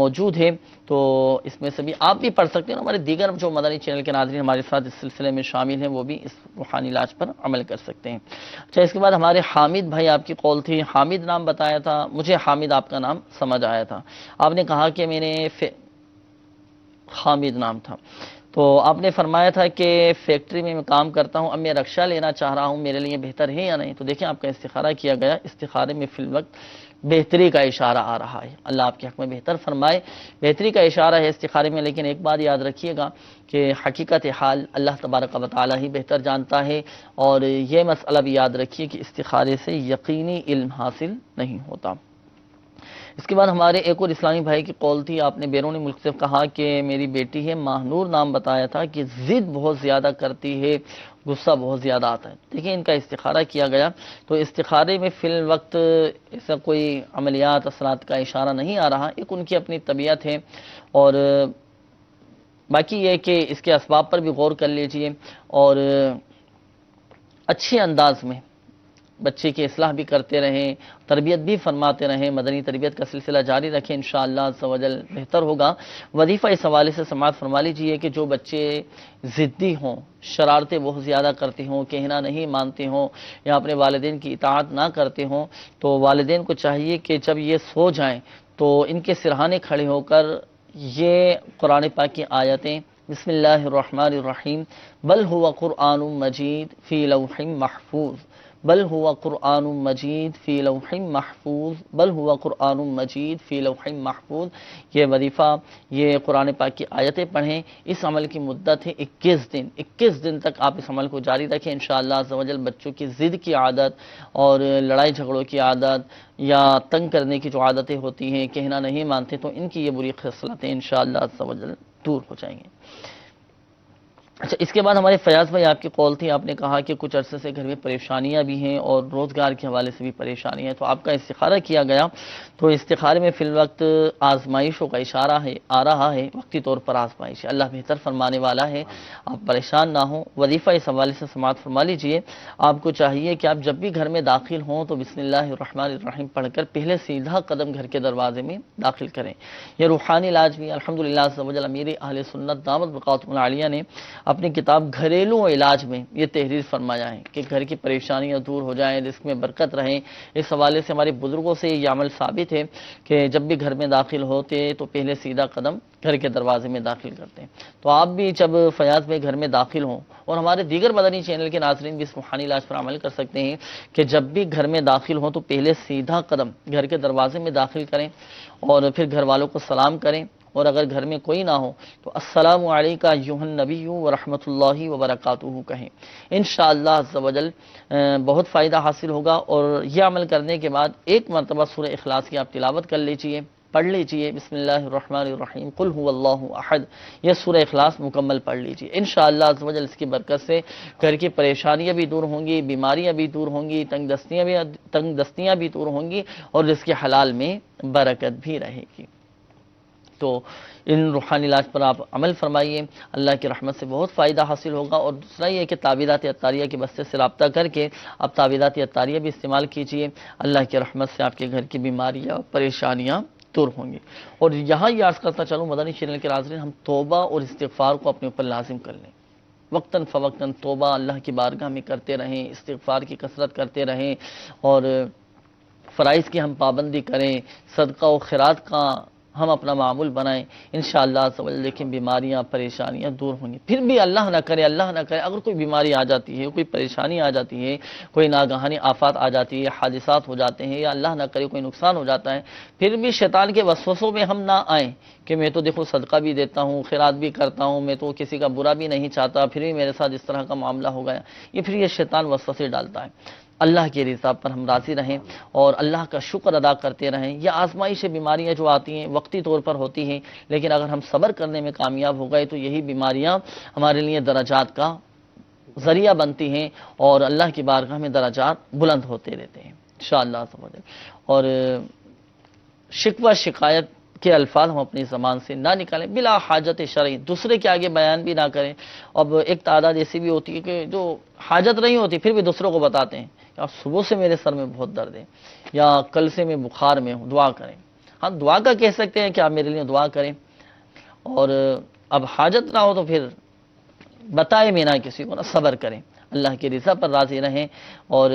موجود ہے، تو اس میں سے بھی آپ بھی پڑھ سکتے ہیں، ہمارے دیگر جو مدنی چینل کے ناظرین ہمارے ساتھ اس سلسلے میں شامل ہیں وہ بھی اس روحانی علاج پر عمل کر سکتے ہیں۔ اچھا، اس کے بعد ہمارے حامد بھائی آپ کی قول تھی، حامد نام بتایا تھا، مجھے حامد آپ کا نام سمجھ آیا تھا، آپ نے کہا کہ میں نے حامد نام تھا، تو آپ نے فرمایا تھا کہ فیکٹری میں کام کرتا ہوں، اب میں رکشہ لینا چاہ رہا ہوں، میرے لیے بہتر ہے یا نہیں؟ تو دیکھیں آپ کا استخارہ کیا گیا، استخارے میں فی الوقت بہتری کا اشارہ آ رہا ہے، اللہ آپ کے حق میں بہتر فرمائے، بہتری کا اشارہ ہے استخارے میں، لیکن ایک بات یاد رکھیے گا کہ حقیقت حال اللہ تبارک و تعالی ہی بہتر جانتا ہے، اور یہ مسئلہ بھی یاد رکھیے کہ استخارے سے یقینی علم حاصل نہیں ہوتا۔ اس کے بعد ہمارے ایک اور اسلامی بھائی کی قول تھی، آپ نے بیرون ملک سے کہا کہ میری بیٹی ہے، ماہنور نام بتایا تھا، کہ ضد بہت زیادہ کرتی ہے، غصہ بہت زیادہ آتا ہے۔ دیکھیں ان کا استخارہ کیا گیا، تو استخارے میں فی الوقت ایسا کوئی عملیات اثرات کا اشارہ نہیں آ رہا، ایک ان کی اپنی طبیعت ہے، اور باقی یہ کہ اس کے اسباب پر بھی غور کر لیجئے، اور اچھے انداز میں بچے کی اصلاح بھی کرتے رہیں، تربیت بھی فرماتے رہیں، مدنی تربیت کا سلسلہ جاری رکھیں، انشاءاللہ عز و جل بہتر ہوگا۔ وظیفہ اس حوالے سے سماعت فرما لیجئے کہ جو بچے ضدی ہوں، شرارتیں بہت زیادہ کرتے ہوں، کہنا نہیں مانتے ہوں، یا اپنے والدین کی اطاعت نہ کرتے ہوں، تو والدین کو چاہیے کہ جب یہ سو جائیں تو ان کے سرہانے کھڑے ہو کر یہ قرآن پاک کی آیتیں، بسم اللہ الرحمن الرحیم، بل هو قرآن مجید فی لوح محفوظ، بل هو قرآن مجید فی لوح محفوظ، بل هو قرآن مجید فی لوح محفوظ، یہ وظیفہ، یہ قرآن پاک کی آیتیں پڑھیں، اس عمل کی مدت ہے 21 دن، 21 دن تک آپ اس عمل کو جاری رکھیں، انشاءاللہ عز و جل بچوں کی ضد کی عادت اور لڑائی جھگڑوں کی عادت یا تنگ کرنے کی جو عادتیں ہوتی ہیں، کہنا نہیں مانتے، تو ان کی یہ بری خصلتیں انشاءاللہ عز و جل دور ہو جائیں گے۔ اچھا، اس کے بعد ہمارے فیاض بھائی آپ کی کال تھی، آپ نے کہا کہ کچھ عرصے سے گھر میں پریشانیاں بھی ہیں اور روزگار کے حوالے سے بھی پریشانیاں ہیں، تو آپ کا استخارہ کیا گیا، تو استخارے میں فی الوقت آزمائشوں کا اشارہ ہے، آ رہا ہے، وقتی طور پر آزمائش ہے، اللہ بہتر فرمانے والا ہے، آپ پریشان نہ ہوں۔ وظیفہ اس حوالے سے سماعت فرما لیجئے، آپ کو چاہیے کہ آپ جب بھی گھر میں داخل ہوں تو بسم اللہ الرحمن الرحیم پڑھ کر پہلے سیدھا قدم گھر کے دروازے میں داخل کریں۔ یہ روحانی علاج بھی الحمدللہ عز و جل امیر اہل سنت دامت بقاتم العالیہ نے اپنی کتاب گھریلو علاج میں یہ تحریر فرمایا ہے کہ گھر کی پریشانیاں دور ہو جائیں، رزق میں برکت رہیں۔ اس حوالے سے ہمارے بزرگوں سے یہ عمل ثابت ہے کہ جب بھی گھر میں داخل ہوتے تو پہلے سیدھا قدم گھر کے دروازے میں داخل کرتے ہیں۔ تو آپ بھی جب فیاض میں گھر میں داخل ہوں، اور ہمارے دیگر مدنی چینل کے ناظرین بھی اس روحانی علاج پر عمل کر سکتے ہیں کہ جب بھی گھر میں داخل ہوں تو پہلے سیدھا قدم گھر کے دروازے میں داخل کریں اور پھر گھر والوں کو سلام کریں، اور اگر گھر میں کوئی نہ ہو تو السلام علیکہ ایھا النبی ورحمۃ اللہ وبرکاتہ کہیں۔ انشاءاللہ عز و جل بہت فائدہ حاصل ہوگا۔ اور یہ عمل کرنے کے بعد ایک مرتبہ سورہ اخلاص کی آپ تلاوت کر لیجئے، پڑھ لیجئے، بسم اللہ الرحمن الرحیم قل هو اللہ احد، یہ سورہ اخلاص مکمل پڑھ لیجئے۔ انشاءاللہ عز و جل اس کی برکت سے گھر کی پریشانیاں بھی دور ہوں گی، بیماریاں بھی دور ہوں گی، تنگ دستیاں بھی دور ہوں گی، اور رزق حلال میں برکت بھی رہے گی۔ تو ان روحانی علاج پر آپ عمل فرمائیے، اللہ کی رحمت سے بہت فائدہ حاصل ہوگا۔ اور دوسرا یہ کہ تعویذات عطاریہ کے بستے سے رابطہ کر کے آپ تعویذات عطاریہ بھی استعمال کیجئے، اللہ کی رحمت سے آپ کے گھر کی بیماریاں پریشانیاں دور ہوں گی۔ اور یہاں یہ عرض کرتا چلوں مدنی چینل کے ناظرین، ہم توبہ اور استغفار کو اپنے اوپر لازم کر لیں، وقتاً فوقتاً توبہ اللہ کی بارگاہ میں کرتے رہیں، استغفار کی کثرت کرتے رہیں، اور فرائض کی ہم پابندی کریں، صدقہ و خیرات کا ہم اپنا معمول بنائیں، انشاءاللہ لیکن بیماریاں پریشانیاں دور ہوں گی۔ پھر بھی اللہ نہ کرے اگر کوئی بیماری آ جاتی ہے، کوئی پریشانی آ جاتی ہے، کوئی ناگہانی آفات آ جاتی ہے، حادثات ہو جاتے ہیں، یا اللہ نہ کرے کوئی نقصان ہو جاتا ہے، پھر بھی شیطان کے وسوسوں میں ہم نہ آئیں کہ میں تو دیکھو صدقہ بھی دیتا ہوں، خیرات بھی کرتا ہوں، میں تو کسی کا برا بھی نہیں چاہتا، پھر بھی میرے ساتھ اس طرح کا معاملہ ہو گیا، یہ شیطان وسوسے ڈالتا ہے۔ اللہ کی رضا پر ہم راضی رہیں اور اللہ کا شکر ادا کرتے رہیں۔ یہ آزمائش بیماریاں جو آتی ہیں وقتی طور پر ہوتی ہیں، لیکن اگر ہم صبر کرنے میں کامیاب ہو گئے تو یہی بیماریاں ہمارے لیے درجات کا ذریعہ بنتی ہیں، اور اللہ کی بارگاہ میں درجات بلند ہوتے رہتے ہیں انشاءاللہ۔ اور شکوہ شکایت کے الفاظ ہم اپنی زبان سے نہ نکالیں، بلا حاجت شرعی، دوسرے کے آگے بیان بھی نہ کریں۔ اب ایک تعداد ایسی بھی ہوتی ہے کہ جو حاجت نہیں ہوتی پھر بھی دوسروں کو بتاتے ہیں، یا صبح سے میرے سر میں بہت درد ہے، یا کل سے میں بخار میں ہوں، دعا کریں۔ ہاں دعا کا کہہ سکتے ہیں کہ آپ میرے لیے دعا کریں، اور اب حاجت نہ ہو تو پھر بتائے بھی نہ کسی کو، نہ صبر کریں، اللہ کی رضا پر راضی رہیں، اور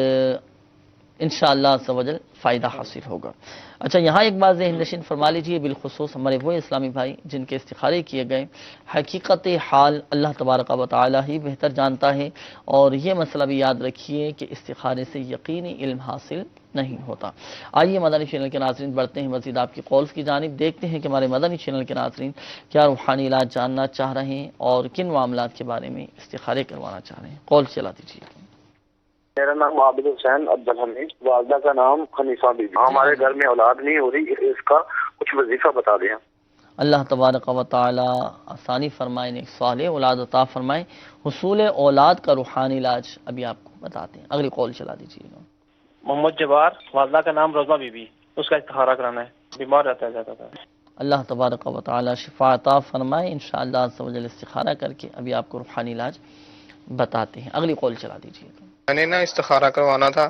انشاءاللہ عز و جل فائدہ حاصل ہوگا۔ اچھا، یہاں ایک بات ذہن نشین فرما لیجئے، بالخصوص ہمارے وہ اسلامی بھائی جن کے استخارے کیے گئے، حقیقت حال اللہ تبارک و تعالی ہی بہتر جانتا ہے، اور یہ مسئلہ بھی یاد رکھیے کہ استخارے سے یقینی علم حاصل نہیں ہوتا۔ آئیے مدنی چینل کے ناظرین بڑھتے ہیں مزید آپ کی کالز کی جانب، دیکھتے ہیں کہ ہمارے مدنی چینل کے ناظرین کیا روحانی علاج جاننا چاہ رہے ہیں اور کن معاملات کے بارے میں استخارے کروانا چاہ رہے ہیں۔ کال چلا دیجیے۔ میرا نام عابد حسین عبدالحمید، والدہ کا نام حنیفہ بی بی۔ ہمارے گھر میں اولاد نہیں ہو رہی، اس کا کچھ وظیفہ بتا دیں۔ اللہ تبارک و تعالی آسانی فرمائے، نیک صالح اولاد عطا فرمائے۔ حصول اولاد کا روحانی علاج ابھی آپ کو بتاتے ہیں، اگلی کال چلا دیجیے گا۔ محمد جبار، والدہ کا نام روزہ بی بی، اس کا استخارہ کرانا ہے، بیمار رہتا ہے زیادہ تر۔ اللہ تبارک و تعالی شفا عطا فرمائے، انشاءاللہ عز و جل استخارہ کر کے ابھی آپ کو روحانی علاج بتاتے ہیں، اگلی کال چلا دیجیے گا۔ میں نے استخارہ کروانا تھا،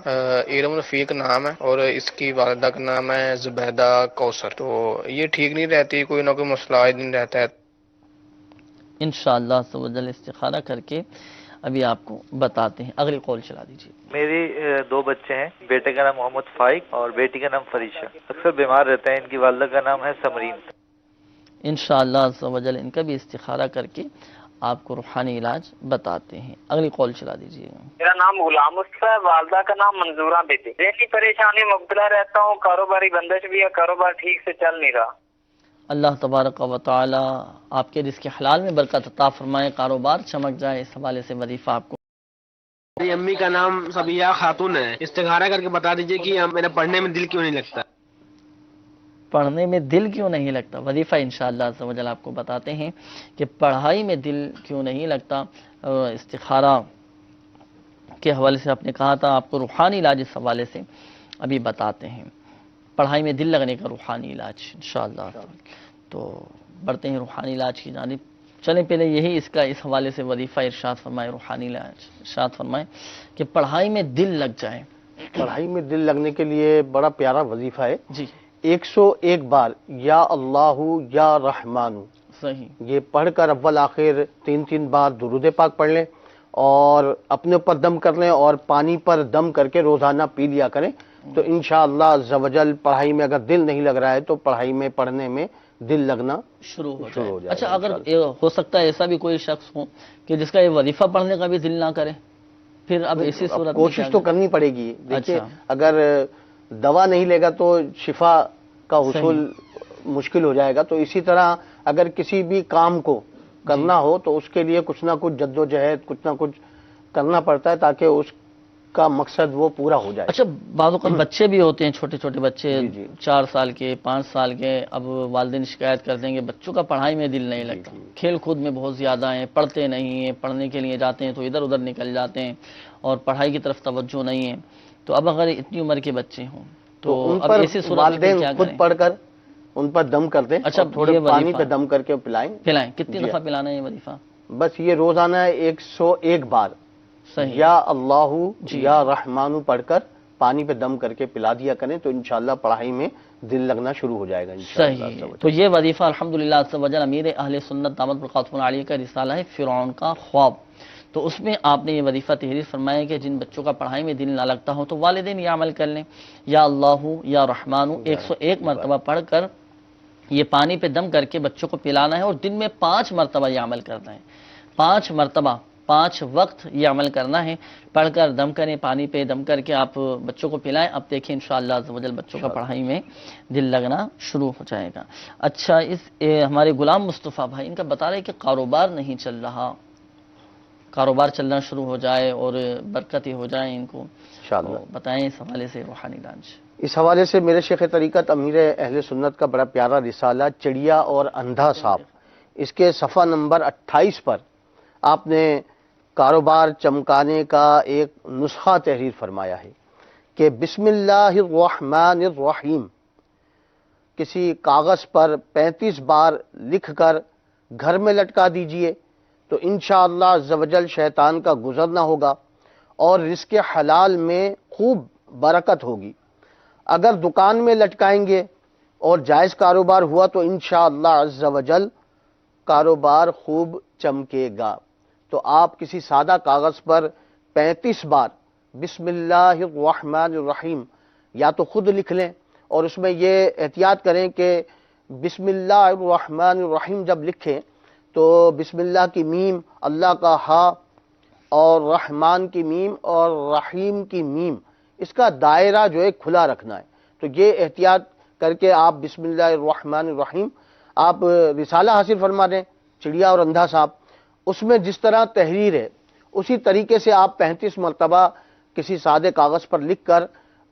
علم رفیق نام ہے اور اس کی والدہ کا نام ہے زبیدہ کوثر، تو یہ ٹھیک نہیں رہتی، کوئی نہ کوئی مسئلہ آئے دن رہتا ہے۔ انشاءاللہ عز و جل استخارہ کر کے ابھی آپ کو بتاتے ہیں، اگلی کال چلا دیجیے۔ میری دو بچے ہیں، بیٹے کا نام محمد فائق اور بیٹی کا نام فریشہ، اکثر بیمار رہتے ہیں، ان کی والدہ کا نام ہے سمرین۔ انشاءاللہ عز و جل ان کا بھی استخارہ کر کے آپ کو روحانی علاج بتاتے ہیں، اگلی کال چلا دیجیے گا۔ میرا نام غلام مصطفیٰ ہے، والدہ کا نام منظورہ بیٹی۔ ذہنی پریشانی مبتلا رہتا ہوں، کاروباری بندش بھی ہے، کاروبار ٹھیک سے چل نہیں رہا۔ اللہ تبارک و تعالی آپ کے رزق حلال میں برکت عطا فرمائے، کاروبار چمک جائے، اس حوالے سے وظیفہ آپ کو۔ میری امی کا نام صبیہ خاتون ہے، استخارہ کر کے بتا دیجیے کہ میرا پڑھنے میں دل کیوں نہیں لگتا۔ پڑھنے میں دل کیوں نہیں لگتا؟ وظیفہ انشاءاللہ عز و جل آپ کو بتاتے ہیں کہ پڑھائی میں دل کیوں نہیں لگتا. استخارہ کے حوالے سے آپ نے کہا تھا، آپ کو روحانی علاج اس حوالے سے ابھی بتاتے ہیں. پڑھائی میں دل لگنے کا روحانی علاج انشاءاللہ. تو بڑھتے ہیں روحانی علاج کی جانب. چلیں پہلے یہی اس حوالے سے وظیفہ ارشاد فرمائے، روحانی علاج ارشاد فرمائے کہ پڑھائی میں دل لگ جائے. پڑھائی میں دل لگنے کے لیے بڑا پیارا وظیفہ ہے جی. 101 بار یا اللہ یا رحمان، صحیح، یہ پڑھ کر اول آخر 3 بار درود پاک پڑھ لیں اور اپنے اوپر دم کر لیں اور پانی پر دم کر کے روزانہ پی لیا کریں. تو انشاءاللہ عز و جل پڑھائی میں اگر دل نہیں لگ رہا ہے تو پڑھائی میں پڑھنے میں دل لگنا شروع ہو جائے. اچھا، اگر ہو سکتا ہے ایسا بھی کوئی شخص ہو کہ جس کا یہ وظیفہ پڑھنے کا بھی دل نہ کرے، پھر اب ایسی صورت کوشش تو کرنی پڑے گی. دیکھیے اگر دوا نہیں لے گا تو شفا کا حصول مشکل ہو جائے گا. تو اسی طرح اگر کسی بھی کام کو کرنا ہو تو اس کے لیے کچھ نہ کچھ جد و جہد، کچھ نہ کچھ کرنا پڑتا ہے تاکہ اس کا مقصد وہ پورا ہو جائے. اچھا، بعض اوقات بچے بھی ہوتے ہیں، چھوٹے چھوٹے بچے 4 سال کے، 5 سال کے. اب والدین شکایت کرتے ہیں کہ بچوں کا پڑھائی میں دل نہیں لگتا، کھیل کود میں بہت زیادہ ہیں، پڑھتے نہیں ہیں، پڑھنے کے لیے جاتے ہیں تو ادھر ادھر نکل جاتے ہیں اور پڑھائی کی طرف توجہ نہیں ہے. تو اب اگر اتنی عمر کے بچے ہوں تو ان اب پر ایسی صورت میں والدین کیا خود کریں؟ پڑھ کر ان پر دم کر دیں. اچھا، تھوڑے پانی پہ دم کر کے پلائیں. کتنی دفعہ پلانا ہے یہ وظیفہ؟ بس یہ روزانہ 101 بار یا اللہ یا رحمان پڑھ کر پانی پہ دم کر کے پلا دیا کریں تو انشاءاللہ پڑھائی میں دل لگنا شروع ہو جائے گا انشاءاللہ. صحیح. تو یہ وظیفہ الحمدللہ عز و جل امیر اہل سنت دامت برکاتہ عالیہ کا رسالہ ہے فرعون کا خواب. تو اس میں آپ نے یہ وظیفہ تحریر فرمایا کہ جن بچوں کا پڑھائی میں دل نہ لگتا ہو تو والدین یہ عمل کر لیں، یا اللہ یا رحمان 101 مرتبہ پڑھ کر یہ پانی پہ دم کر کے بچوں کو پلانا ہے اور دن میں 5 مرتبہ یہ عمل کرنا ہے. 5 مرتبہ 5 وقت یہ عمل کرنا ہے. پڑھ کر دم کریں، پانی پہ دم کر کے آپ بچوں کو پلائیں. اب دیکھیں انشاءاللہ عز و جل بچوں کا پڑھائی میں دل لگنا شروع ہو جائے گا. اچھا، ہمارے غلام مصطفیٰ بھائی ان کا بتا رہے کہ کاروبار نہیں چل رہا، کاروبار چلنا شروع ہو جائے اور برکتیں ہو جائیں ان کو، انشاءاللہ بتائیں اس حوالے سے روحانی علاج. اس حوالے سے میرے شیخ طریقت امیر اہل سنت کا بڑا پیارا رسالہ چڑیا اور اندھا صاحب، اس کے صفحہ نمبر 28 پر آپ نے کاروبار چمکانے کا ایک نسخہ تحریر فرمایا ہے کہ بسم اللہ الرحمن الرحیم کسی کاغذ پر 35 بار لکھ کر گھر میں لٹکا دیجئے تو انشاءاللہ عز و جل شیطان کا گزر نہ ہوگا اور رزق حلال میں خوب برکت ہوگی. اگر دکان میں لٹکائیں گے اور جائز کاروبار ہوا تو انشاءاللہ عز و جل کاروبار خوب چمکے گا. تو آپ کسی سادہ کاغذ پر 35 بار بسم اللہ الرحمن الرحیم یا تو خود لکھ لیں اور اس میں یہ احتیاط کریں کہ بسم اللہ الرحمن الرحیم جب لکھیں تو بسم اللہ کی میم، اللہ کا ہا اور رحمان کی میم اور رحیم کی میم، اس کا دائرہ جو ہے کھلا رکھنا ہے. تو یہ احتیاط کر کے آپ بسم اللہ الرحمن الرحیم آپ رسالہ حاصل فرما دیں چڑیا اور اندھا صاحب. اس میں جس طرح تحریر ہے اسی طریقے سے آپ 35 مرتبہ کسی سادے کاغذ پر لکھ کر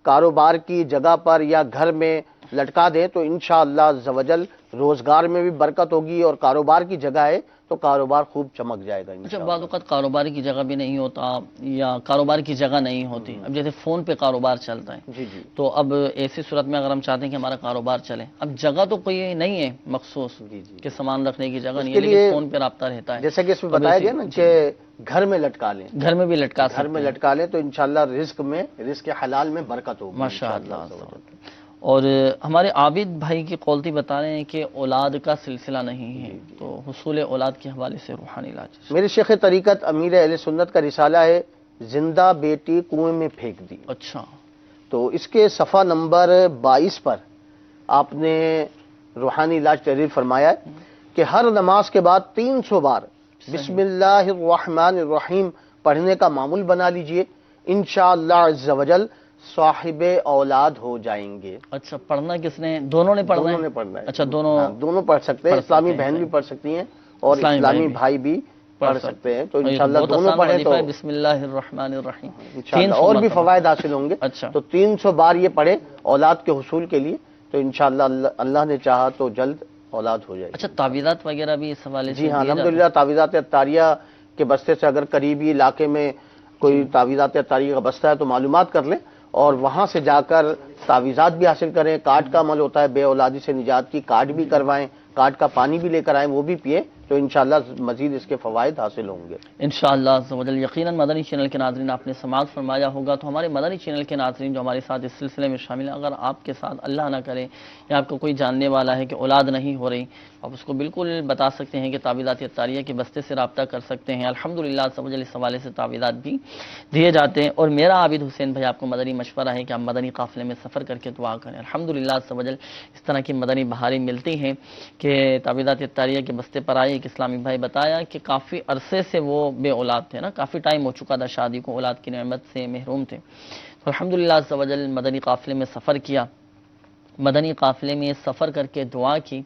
کاروبار کی جگہ پر یا گھر میں لٹکا دیں تو انشاءاللہ عز و جل روزگار میں بھی برکت ہوگی اور کاروبار کی جگہ ہے تو کاروبار خوب چمک جائے گا. اچھا، بعض اوقات کاروبار کی جگہ بھی نہیں ہوتا یا کاروبار کی جگہ نہیں ہوتی. اب جیسے فون پہ کاروبار چلتا ہے تو اب ایسی صورت میں اگر ہم چاہتے ہیں کہ ہمارا کاروبار چلے، اب جگہ تو کوئی نہیں ہے مخصوص کہ سامان رکھنے کی جگہ نہیں ہے لیکن فون پہ رابطہ رہتا ہے، جیسا کہ اس میں بتایا گیا نا کہ گھر میں لٹکا لیں، گھر میں بھی لٹکا گھر میں لٹکا لیں تو انشاءاللہ رزق حلال میں برکت ہوگی ماشاءاللہ. اور ہمارے عابد بھائی کی قولتی بتا رہے ہیں کہ اولاد کا سلسلہ نہیں ہے تو حصول اولاد کے حوالے سے روحانی علاج. میرے شیخ طریقت امیر اہل سنت کا رسالہ ہے زندہ بیٹی کنویں میں پھینک دی. اچھا، تو اس کے صفحہ نمبر 22 پر آپ نے روحانی علاج تحریر فرمایا ہے کہ ہر نماز کے بعد 300 بار بسم اللہ الرحمن الرحیم پڑھنے کا معمول بنا لیجئے، انشاءاللہ عز و جل صاحب اولاد ہو جائیں گے. اچھا، پڑھنا کس نے؟ دونوں نے پڑھنا ہے. اچھا، دونوں پڑھ سکتے ہیں، اسلامی بہن بھی پڑھ سکتی ہیں اور اسلامی بھائی بھی پڑھ سکتے ہیں. تو انشاءاللہ دونوں پڑھیں تو بسم اللہ الرحمن الرحیم انشاءاللہ اور بھی فوائد حاصل ہوں گے. تو 300 بار یہ پڑھے اولاد کے حصول کے لیے تو انشاءاللہ اللہ نے چاہا تو جلد اولاد ہو جائے گی۔ اچھا تعویذات وغیرہ بھی اس حوالے سے جی ہاں دیے جاتے ہیں؟ الحمدللہ تعویذات اطاریہ کے بستے سے اگر قریبی علاقے میں کوئی تعویذات اطاریہ کا بستہ ہے تو معلومات کر لیں اور وہاں سے جا کر تعویذات بھی حاصل کریں۔ کارڈ کا عمل ہوتا ہے بے اولادی سے نجات کی، کارڈ بھی کروائیں، کارڈ کا پانی بھی لے کر آئیں، وہ بھی پئیں تو انشاءاللہ مزید اس کے فوائد حاصل ہوں گے انشاءاللہ عز و جل۔ یقیناً مدنی چینل کے ناظرین آپ نے سماعت فرمایا ہوگا، تو ہمارے مدنی چینل کے ناظرین جو ہمارے ساتھ اس سلسلے میں شامل ہیں، اگر آپ کے ساتھ اللہ نہ کرے یا آپ کو کوئی جاننے والا ہے کہ اولاد نہیں ہو رہی، آپ اس کو بالکل بتا سکتے ہیں کہ تعویذات اطاریہ کے بستے سے رابطہ کر سکتے ہیں۔ الحمدللہ عز و جل اس حوالے سے تعویذات بھی دیے جاتے ہیں۔ اور میرا عابد حسین بھائی آپ کو مدنی مشورہ ہے کہ آپ مدنی قافلے میں سفر کر کے دعا کریں۔ الحمدللہ عز و جل اس طرح کی مدنی بہاریں ملتی ہیں کہ تعویذات اطاریہ کے بستے پر آئے ایک اسلامی بھائی بتایا کہ کافی عرصے سے وہ بے اولاد تھے نا، کافی ٹائم ہو چکا تھا شادی کو، اولاد کی نعمت سے محروم تھے، تو الحمدللہ عز و جل مدنی قافلے میں سفر کیا، مدنی قافلے میں سفر کر کے دعا کی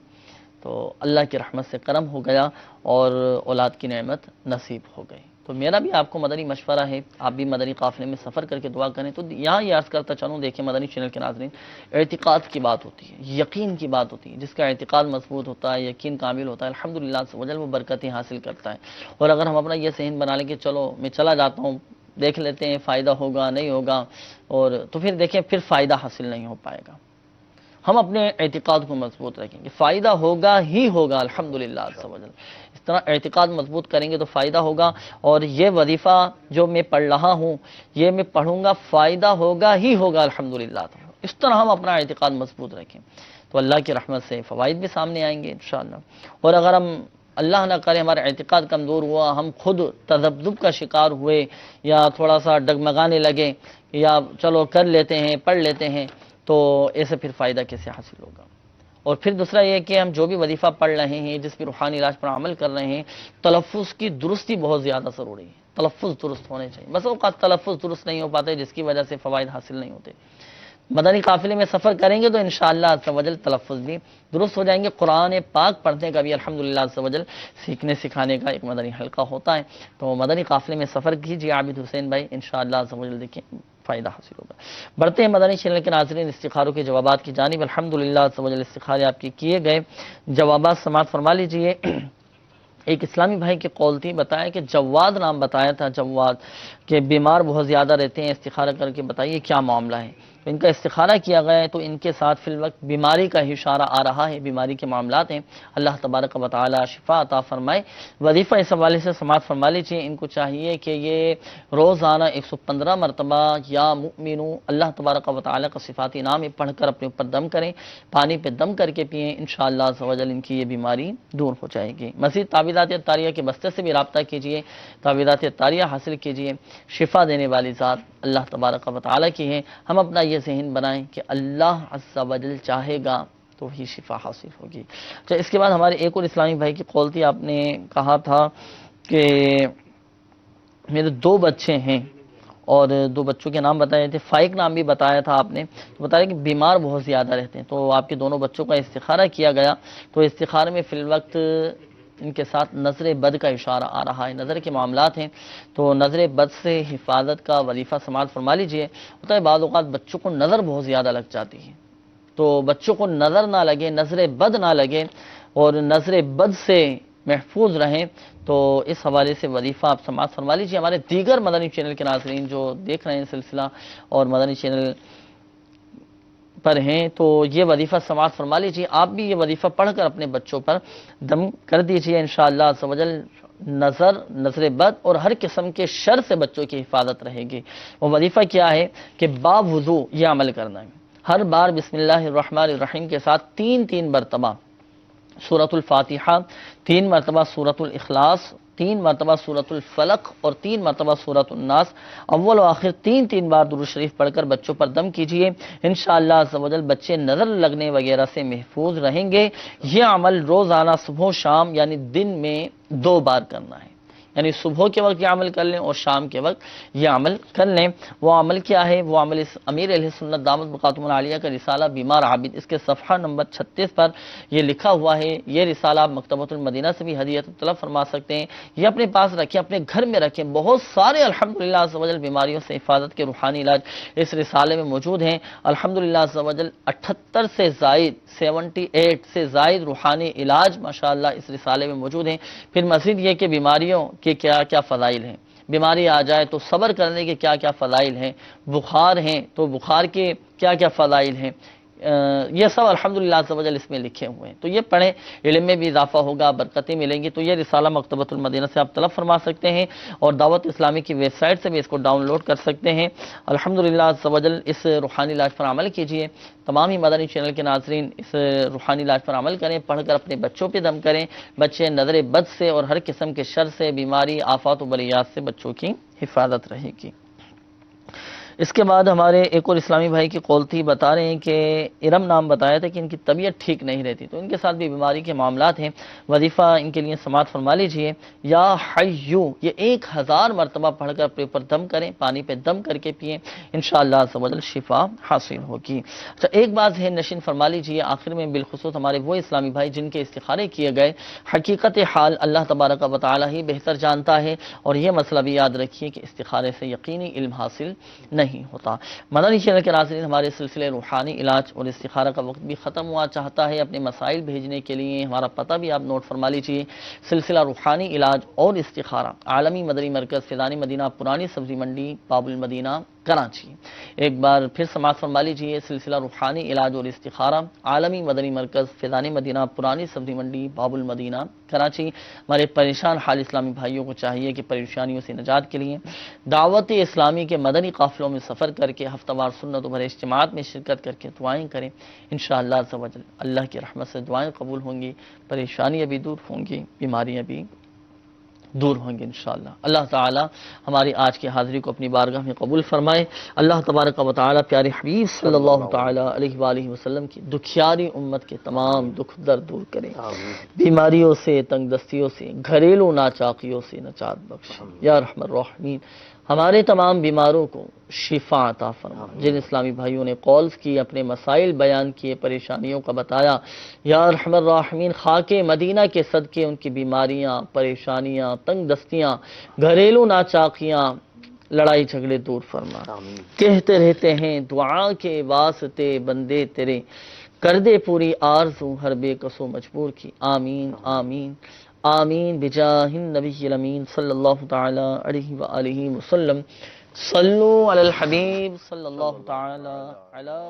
تو اللہ کی رحمت سے کرم ہو گیا اور اولاد کی نعمت نصیب ہو گئی۔ تو میرا بھی آپ کو مدنی مشورہ ہے، آپ بھی مدنی قافلے میں سفر کر کے دعا کریں۔ تو یہاں یہ عرض کرتا چلوں، دیکھیں مدنی چینل کے ناظرین، اعتقاد کی بات ہوتی ہے، یقین کی بات ہوتی ہے، جس کا اعتقاد مضبوط ہوتا ہے، یقین کامل ہوتا ہے، الحمدللہ عز و جل وہ برکتیں حاصل کرتا ہے۔ اور اگر ہم اپنا یہ ذہن بنا لیں کہ چلو میں چلا جاتا ہوں، دیکھ لیتے ہیں فائدہ ہوگا نہیں ہوگا، اور تو پھر دیکھیں پھر فائدہ حاصل نہیں ہو پائے گا۔ ہم اپنے اعتقاد کو مضبوط رکھیں گے، فائدہ ہوگا ہی ہوگا الحمدللہ عز و جل۔ اس طرح اعتقاد مضبوط کریں گے تو فائدہ ہوگا، اور یہ وظیفہ جو میں پڑھ رہا ہوں یہ میں پڑھوں گا، فائدہ ہوگا ہی ہوگا الحمدللہ۔ اس طرح ہم اپنا اعتقاد مضبوط رکھیں تو اللہ کی رحمت سے فوائد بھی سامنے آئیں گے انشاءاللہ۔ اور اگر ہم اللہ نہ کرے ہمارا اعتقاد کمزور ہوا، ہم خود تذبذب کا شکار ہوئے یا تھوڑا سا ڈگمگانے لگے یا چلو کر لیتے ہیں پڑھ لیتے ہیں، تو ایسے پھر فائدہ کیسے حاصل ہوگا؟ اور پھر دوسرا یہ کہ ہم جو بھی وظیفہ پڑھ رہے ہیں، جس بھی روحانی علاج پر عمل کر رہے ہیں، تلفظ کی درستی بہت زیادہ ضروری ہے، تلفظ درست ہونے چاہیے۔ بس اوقات تلفظ درست نہیں ہو پاتے جس کی وجہ سے فوائد حاصل نہیں ہوتے۔ مدنی قافلے میں سفر کریں گے تو انشاءاللہ عز و جل تلفظ بھی درست ہو جائیں گے۔ قرآن پاک پڑھنے کا بھی الحمدللہ عز و جل سیکھنے سکھانے کا ایک مدنی حلقہ ہوتا ہے، تو مدنی قافلے میں سفر کیجیے عابد حسین بھائی، انشاءاللہ عز و جل دیکھیں فائدہ حاصل ہوگا۔ بڑھتے ہیں مدنی چینل کے ناظرین استخاروں کے جوابات کی جانب۔ الحمدللہ عز و جل استخارے آپ کے کیے گئے، جوابات سماعت فرما لیجئے۔ ایک اسلامی بھائی کی قول تھی، بتایا کہ جواد نام بتایا تھا، جواد کہ بیمار بہت زیادہ رہتے ہیں، استخارہ کر کے بتائیے کیا معاملہ ہے۔ تو ان کا استخارہ کیا گیا ہے تو ان کے ساتھ فی الوقت بیماری کا اشارہ آ رہا ہے، بیماری کے معاملات ہیں، اللہ تبارک و تعالی شفا عطا فرمائے۔ وظیفہ اس حوالے سے سماعت فرما لیجیے، ان کو چاہیے کہ یہ روزانہ 115 مرتبہ یا مؤمنو اللہ تبارک و تعالی کا صفاتی نام پڑھ کر اپنے اوپر دم کریں، پانی پہ دم کر کے پئیں، انشاءاللہ عز و جل ان کی یہ بیماری دور ہو جائے گی۔ مزید تعویذات اطاریہ کے بستے سے بھی رابطہ کیجیے، تعویذات اطاریہ حاصل کیجیے، شفا دینے والی ذات اللہ تبارک و تعالی کی ہے۔ ہم اپنا یہ ذہن بنائیں کہ اللہ عز و جل چاہے گا تو ہی شفا حاصل ہوگی۔ تو اس کے بعد ہمارے ایک اور اسلامی بھائی کی قول تھی، آپ نے کہا تھا کہ میرے 2 بچے ہیں اور 2 بچوں کے نام بتائے تھے، فائق نام بھی بتایا تھا آپ نے، تو بتایا کہ بیمار بہت زیادہ رہتے ہیں، تو آپ کے دونوں بچوں کا استخارہ کیا گیا، تو استخارے میں فی الوقت ان کے ساتھ نظر بد کا اشارہ آ رہا ہے، نظر کے معاملات ہیں، تو نظر بد سے حفاظت کا وظیفہ سماعت فرما لیجئے۔ ہوتا ہے بعض اوقات بچوں کو نظر بہت زیادہ لگ جاتی ہے، تو بچوں کو نظر نہ لگے، نظر بد نہ لگے اور نظر بد سے محفوظ رہیں، تو اس حوالے سے وظیفہ آپ سماعت فرما لیجئے۔ ہمارے دیگر مدنی چینل کے ناظرین جو دیکھ رہے ہیں سلسلہ اور مدنی چینل پر ہیں تو یہ وظیفہ سماعت فرما لیجیے، آپ بھی یہ وظیفہ پڑھ کر اپنے بچوں پر دم کر دیجیے، انشاءاللہ عز و جل نظر بد اور ہر قسم کے شر سے بچوں کی حفاظت رہے گی۔ وہ وظیفہ کیا ہے کہ باوضو یہ عمل کرنا ہے، ہر بار بسم اللہ الرحمن الرحیم کے ساتھ 3 مرتبہ سورۃ الفاتحہ، 3 مرتبہ سورۃ الاخلاص، 3 مرتبہ سورۃ الفلق اور 3 مرتبہ سورۃ الناس، اول و آخر 3 بار درود شریف پڑھ کر بچوں پر دم کیجئے، انشاءاللہ عز و جل بچے نظر لگنے وغیرہ سے محفوظ رہیں گے۔ یہ عمل روزانہ صبح و شام یعنی دن میں 2 بار کرنا ہے، یعنی صبح کے وقت یہ عمل کر لیں اور شام کے وقت یہ عمل کر لیں۔ وہ عمل کیا ہے؟ وہ عمل اس امیر اہل سنت دامت بقاتم العالیہ کا رسالہ بیمار عابد، اس کے صفحہ نمبر 36 پر یہ لکھا ہوا ہے۔ یہ رسالہ آپ مکتبۃ المدینہ سے بھی ہدیۃ طلب فرما سکتے ہیں، یہ اپنے پاس رکھیں، اپنے گھر میں رکھیں۔ بہت سارے الحمدللہ عز و جل بیماریوں سے حفاظت کے روحانی علاج اس رسالے میں موجود ہیں۔ الحمدللہ عز و جل 78 سے زائد روحانی علاج ماشاءاللہ اس رسالے میں موجود ہیں۔ پھر مزید یہ کہ بیماریوں کے کیا کیا فضائل ہیں، بیماری آ جائے تو صبر کرنے کے کیا کیا فضائل ہیں، بخار ہیں تو بخار کے کیا کیا فضائل ہیں، یہ سب الحمدللہ عز و جل اس میں لکھے ہوئے ہیں۔ تو یہ پڑھیں، علم میں بھی اضافہ ہوگا، برکتیں ملیں گی۔ تو یہ رسالہ مکتبۃ المدینہ سے آپ طلب فرما سکتے ہیں اور دعوت اسلامی کی ویب سائٹ سے بھی اس کو ڈاؤن لوڈ کر سکتے ہیں۔ الحمدللہ عز و جل اس روحانی علاج پر عمل کیجئے۔ تمام ہی مدنی چینل کے ناظرین اس روحانی علاج پر عمل کریں، پڑھ کر اپنے بچوں پہ دم کریں۔ بچے نظر بد سے اور ہر قسم کے شر سے، بیماری، آفات و بلیات سے بچوں کی حفاظت رہے گی۔ اس کے بعد ہمارے ایک اور اسلامی بھائی کی قول تھی، بتا رہے ہیں کہ ارم نام بتایا تھا کہ ان کی طبیعت ٹھیک نہیں رہتی، تو ان کے ساتھ بھی بیماری کے معاملات ہیں۔ وظیفہ ان کے لیے سماعت فرما لیجئے، یا حیو، یہ 1000 مرتبہ پڑھ کر اپنے اوپر دم کریں، پانی پہ دم کر کے پئیں، انشاءاللہ عز و جل شفا حاصل ہوگی۔ اچھا، ایک بات ذہن نشین فرما لیجئے آخر میں، بالخصوص ہمارے وہ اسلامی بھائی جن کے استخارے کیے گئے، حقیقت حال اللہ تبارک و تعالی ہی بہتر جانتا ہے، اور یہ مسئلہ بھی یاد رکھیے کہ استخارے سے یقینی علم حاصل نہیں ہوتا۔ مدنی چینل کے ناظرین، ہمارے سلسلے روحانی علاج اور استخارہ کا وقت بھی ختم ہوا، چاہتا ہے اپنے مسائل بھیجنے کے لیے ہمارا پتہ بھی آپ نوٹ فرما لیجئے۔ سلسلہ روحانی علاج اور استخارہ، عالمی مدنی مرکز فیضان مدینہ، پرانی سبزی منڈی، باب المدینہ، کراچی۔ ایک بار پھر سماعت فرما لیجئے، سلسلہ روحانی علاج اور استخارہ، عالمی مدنی مرکز فیضان مدینہ، پرانی سبزی منڈی، باب المدینہ، کراچی۔ ہمارے پریشان حال اسلامی بھائیوں کو چاہیے کہ پریشانیوں سے نجات کے لیے دعوت اسلامی کے مدنی قافلوں میں سفر کر کے ہفتہ وار سنت و بھرے اجتماعات میں شرکت کر کے دعائیں کریں، انشاءاللہ عز و جل اللہ کی رحمت سے دعائیں قبول ہوں گی، پریشانیاں بھی دور ہوں گی، بیماریاں بھی دور ہوں گے انشاءاللہ۔ اللہ تعالی ہماری آج کی حاضری کو اپنی بارگاہ میں قبول فرمائے۔ اللہ تبارک و تعالی پیارے حبیب صلی اللہ تعالی علیہ وآلہ وسلم کی دکھیاری امت کے تمام دکھ درد دور کریں، بیماریوں سے، تنگ دستیوں سے، گھریلو ناچاقیوں سے نجات بخشیں یا ارحم الراحمین۔ ہمارے تمام بیماروں کو شفا عطا فرما۔ جن اسلامی بھائیوں نے کالز کی، اپنے مسائل بیان کیے، پریشانیوں کا بتایا، یا ارحم الراحمین خاک مدینہ کے صدقے ان کی بیماریاں، پریشانیاں، تنگ دستیاں، گھریلو ناچاقیاں، لڑائی جھگڑے دور فرما۔ کہتے رہتے ہیں دعا کے واسطے بندے تیرے، کر دے پوری آرزو ہر بے کس و مجبور کی، آمین آمین آمین بجاہ النبی الامین صلی اللہ تعالی علیہ وآلہ وسلم۔ صلو علی الحبیب صلی اللہ تعالی علی۔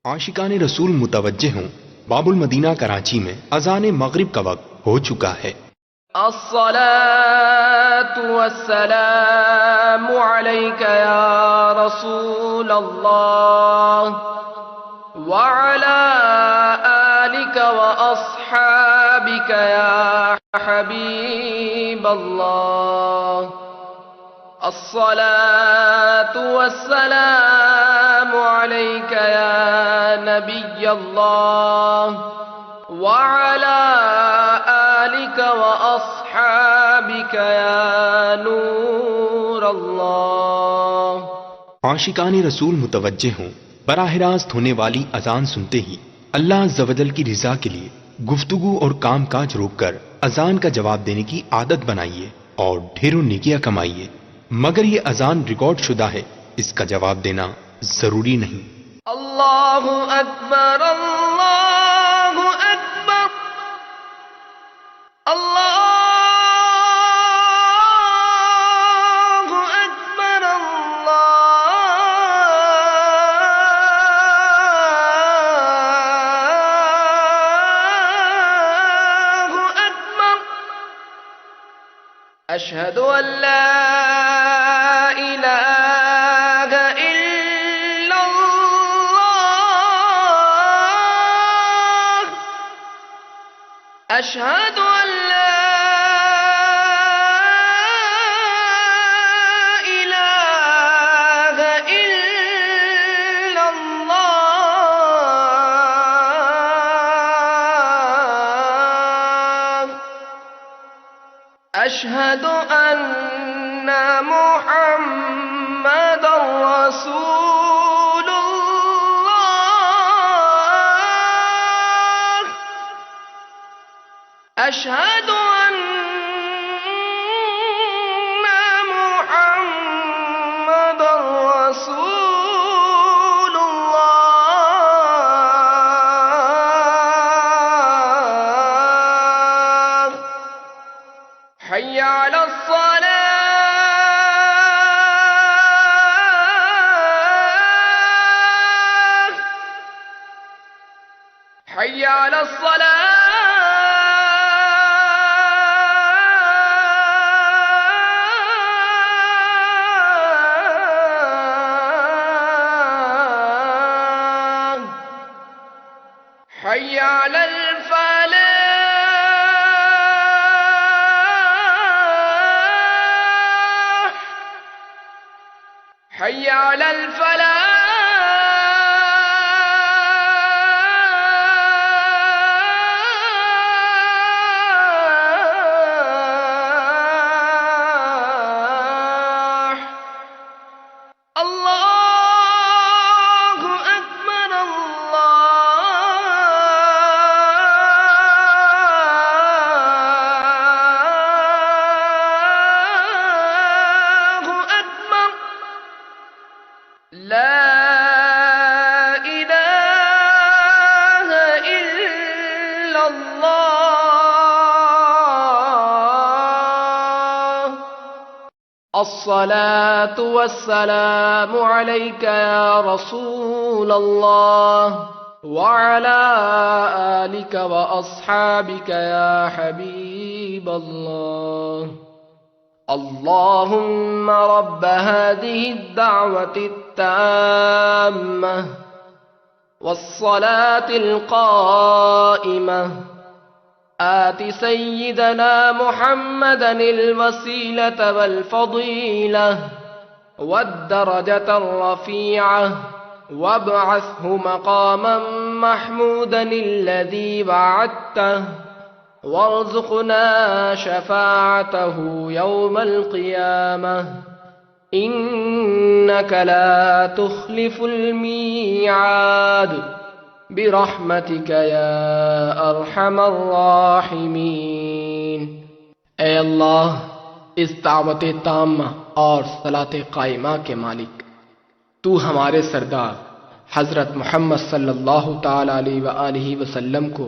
عاشقان رسول متوجہ ہوں، باب المدینہ کراچی میں اذان مغرب کا وقت ہو چکا ہے۔ الصلاة والسلام عليك يا رسول الله وعلى آلك وأصحابك يا حبيب الله الصلاة والسلام عليك يا نبي الله وعلى آلك وأصحابك يا نور الله۔ عاشقان رسول متوجہ ہوں، براہ راست ہونے والی اذان سنتے ہی اللہ عز و جل کی رضا کے لیے گفتگو اور کام کاج روک کر اذان کا جواب دینے کی عادت بنائیے اور ڈھیروں نیکیاں کمائیے۔ مگر یہ اذان ریکارڈ شدہ ہے، اس کا جواب دینا ضروری نہیں۔ اللہ اکبر اللہ اکبر اللہ اکبر اللہ اکبر اشہد ان لا الہ الا اللہ اشہد ان لا الہ الا اللہ أشهد أن محمد رسول الله أشهد أن محمد رسول الله حي على الصلاة حي على الصلاة حي على الفلاح حي على الفلاح الله أكبر الله أكبر لا إله إلا الله الصلاة والسلام عليك يا رسول الله وعلى آلك وأصحابك يا حبيب الله اللهم رب هذه الدعوة التامة والصلاة القائمة آت سيدنا محمدا الوسيلة والفضيلة والدرجة الرفيعة وابعثه مقاما محمودا الذي وعدته وارزقنا شفاعته يوم القيامة إنك لا تخلف الميعاد برحمتك يا ارحم الراحمین۔ اے اللہ، اس دعوت تامہ اور صلاۃ قائمہ کے مالک، تو ہمارے سردار حضرت محمد صلی اللہ تعالی علیہ وآلہ وسلم کو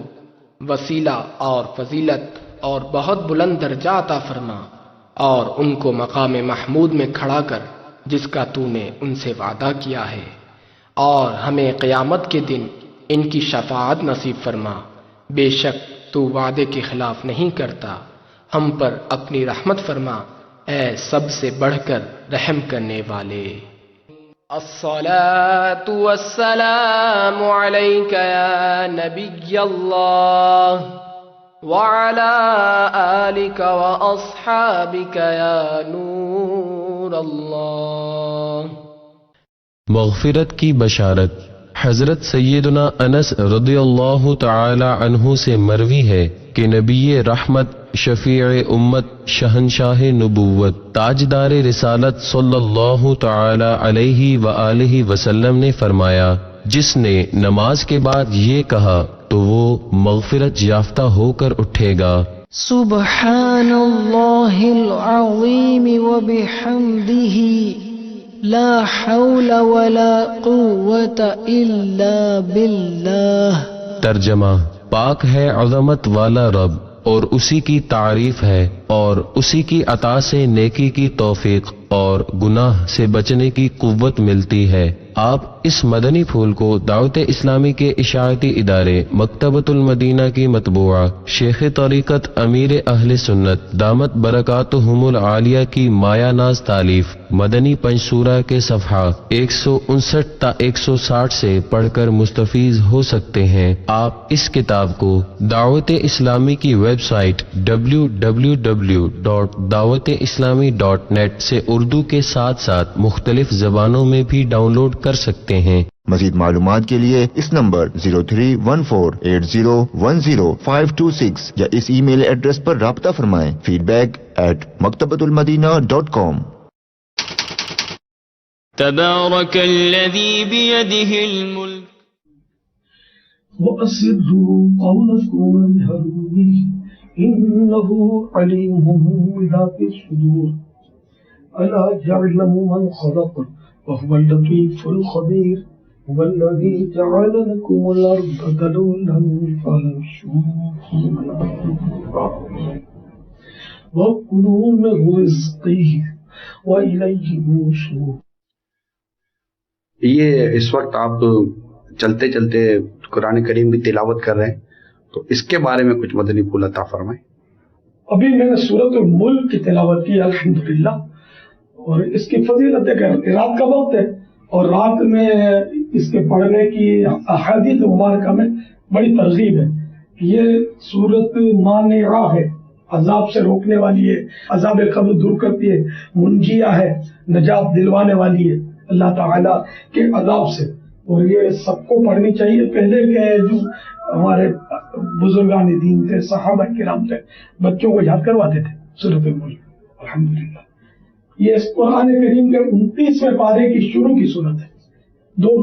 وسیلہ اور فضیلت اور بہت بلند درجہ عطا فرما، اور ان کو مقام محمود میں کھڑا کر جس کا تو نے ان سے وعدہ کیا ہے، اور ہمیں قیامت کے دن ان کی شفاعت نصیب فرما۔ بے شک تو وعدے کے خلاف نہیں کرتا، ہم پر اپنی رحمت فرما، اے سب سے بڑھ کر رحم کرنے والے۔ الصلاة والسلام عليك يا نبي الله وعلى آلك وأصحابك يا نور الله۔ مغفرت کی بشارت۔ حضرت سیدنا انس رضی اللہ تعالی عنہ سے مروی ہے کہ نبی رحمت، شفیع امت، شہنشاہ نبوت، تاجدار رسالت صلی اللہ تعالی علیہ وآلہ وسلم نے فرمایا، جس نے نماز کے بعد یہ کہا تو وہ مغفرت یافتہ ہو کر اٹھے گا۔ سبحان اللہ العظیم وبحمدہ لا حول ولا قوة الا باللہ۔ ترجمہ: پاک ہے عظمت والا رب، اور اسی کی تعریف ہے، اور اسی کی عطا سے نیکی کی توفیق اور گناہ سے بچنے کی قوت ملتی ہے۔ آپ اس مدنی پھول کو دعوت اسلامی کے اشاعتی ادارے مکتبۃ المدینہ کی مطبوعہ شیخ طریقت امیر اہل سنت دامت برکاتہم العالیہ کی مایہ ناز تالیف مدنی پنجسورہ کے صفحہ 159 تا 160 سے پڑھ کر مستفیض ہو سکتے ہیں۔ آپ اس کتاب کو دعوت اسلامی کی ویب سائٹ www www.dawat-islami.net سے اردو کے ساتھ ساتھ مختلف زبانوں میں بھی ڈاؤن لوڈ کر سکتے ہیں۔ مزید معلومات کے لیے اس نمبر 031480100526 یا اس ای میل ایڈریس پر رابطہ فرمائیں feedback@maktabatulmadina.com۔ تبارك الذي بيده الملك وأسروا قولكم واجهروا به إنه عليم بذات الصدور ألا يعلم من خلق وهو اللطيف الخبير هو الذي جعل لكم الأرض ذلولا فامشوا في مناكبها وكلوا من رزقه وإليه النشور۔ یہ اس وقت آپ چلتے چلتے قرآن کریم کی تلاوت کر رہے ہیں، تو اس کے بارے میں کچھ مدنی پھول عطا فرمائیں۔ ابھی میں نے سورۃ الملک کی تلاوت کی الحمدللہ، اور اس کی فضیلت ہے کہ رات کا وقت ہے اور رات میں اس کے پڑھنے کی احادیث مبارکہ میں بڑی ترغیب ہے۔ یہ سورت مانعہ ہے، عذاب سے روکنے والی ہے، عذاب قبر دور کرتی ہے، منجیہ ہے، نجات دلوانے والی ہے اللہ تعالیٰ کے عذاب سے، اور یہ سب کو پڑھنی چاہیے۔ پہلے کے جو ہمارے بزرگان دین تھے، صحابہ کرام تھے، بچوں کو یاد کرواتے تھے سورۃ الملک۔ الحمدللہ یہ اس قرآن کریم کے 29ویں پارے کی شروع کی صورت ہے۔ 2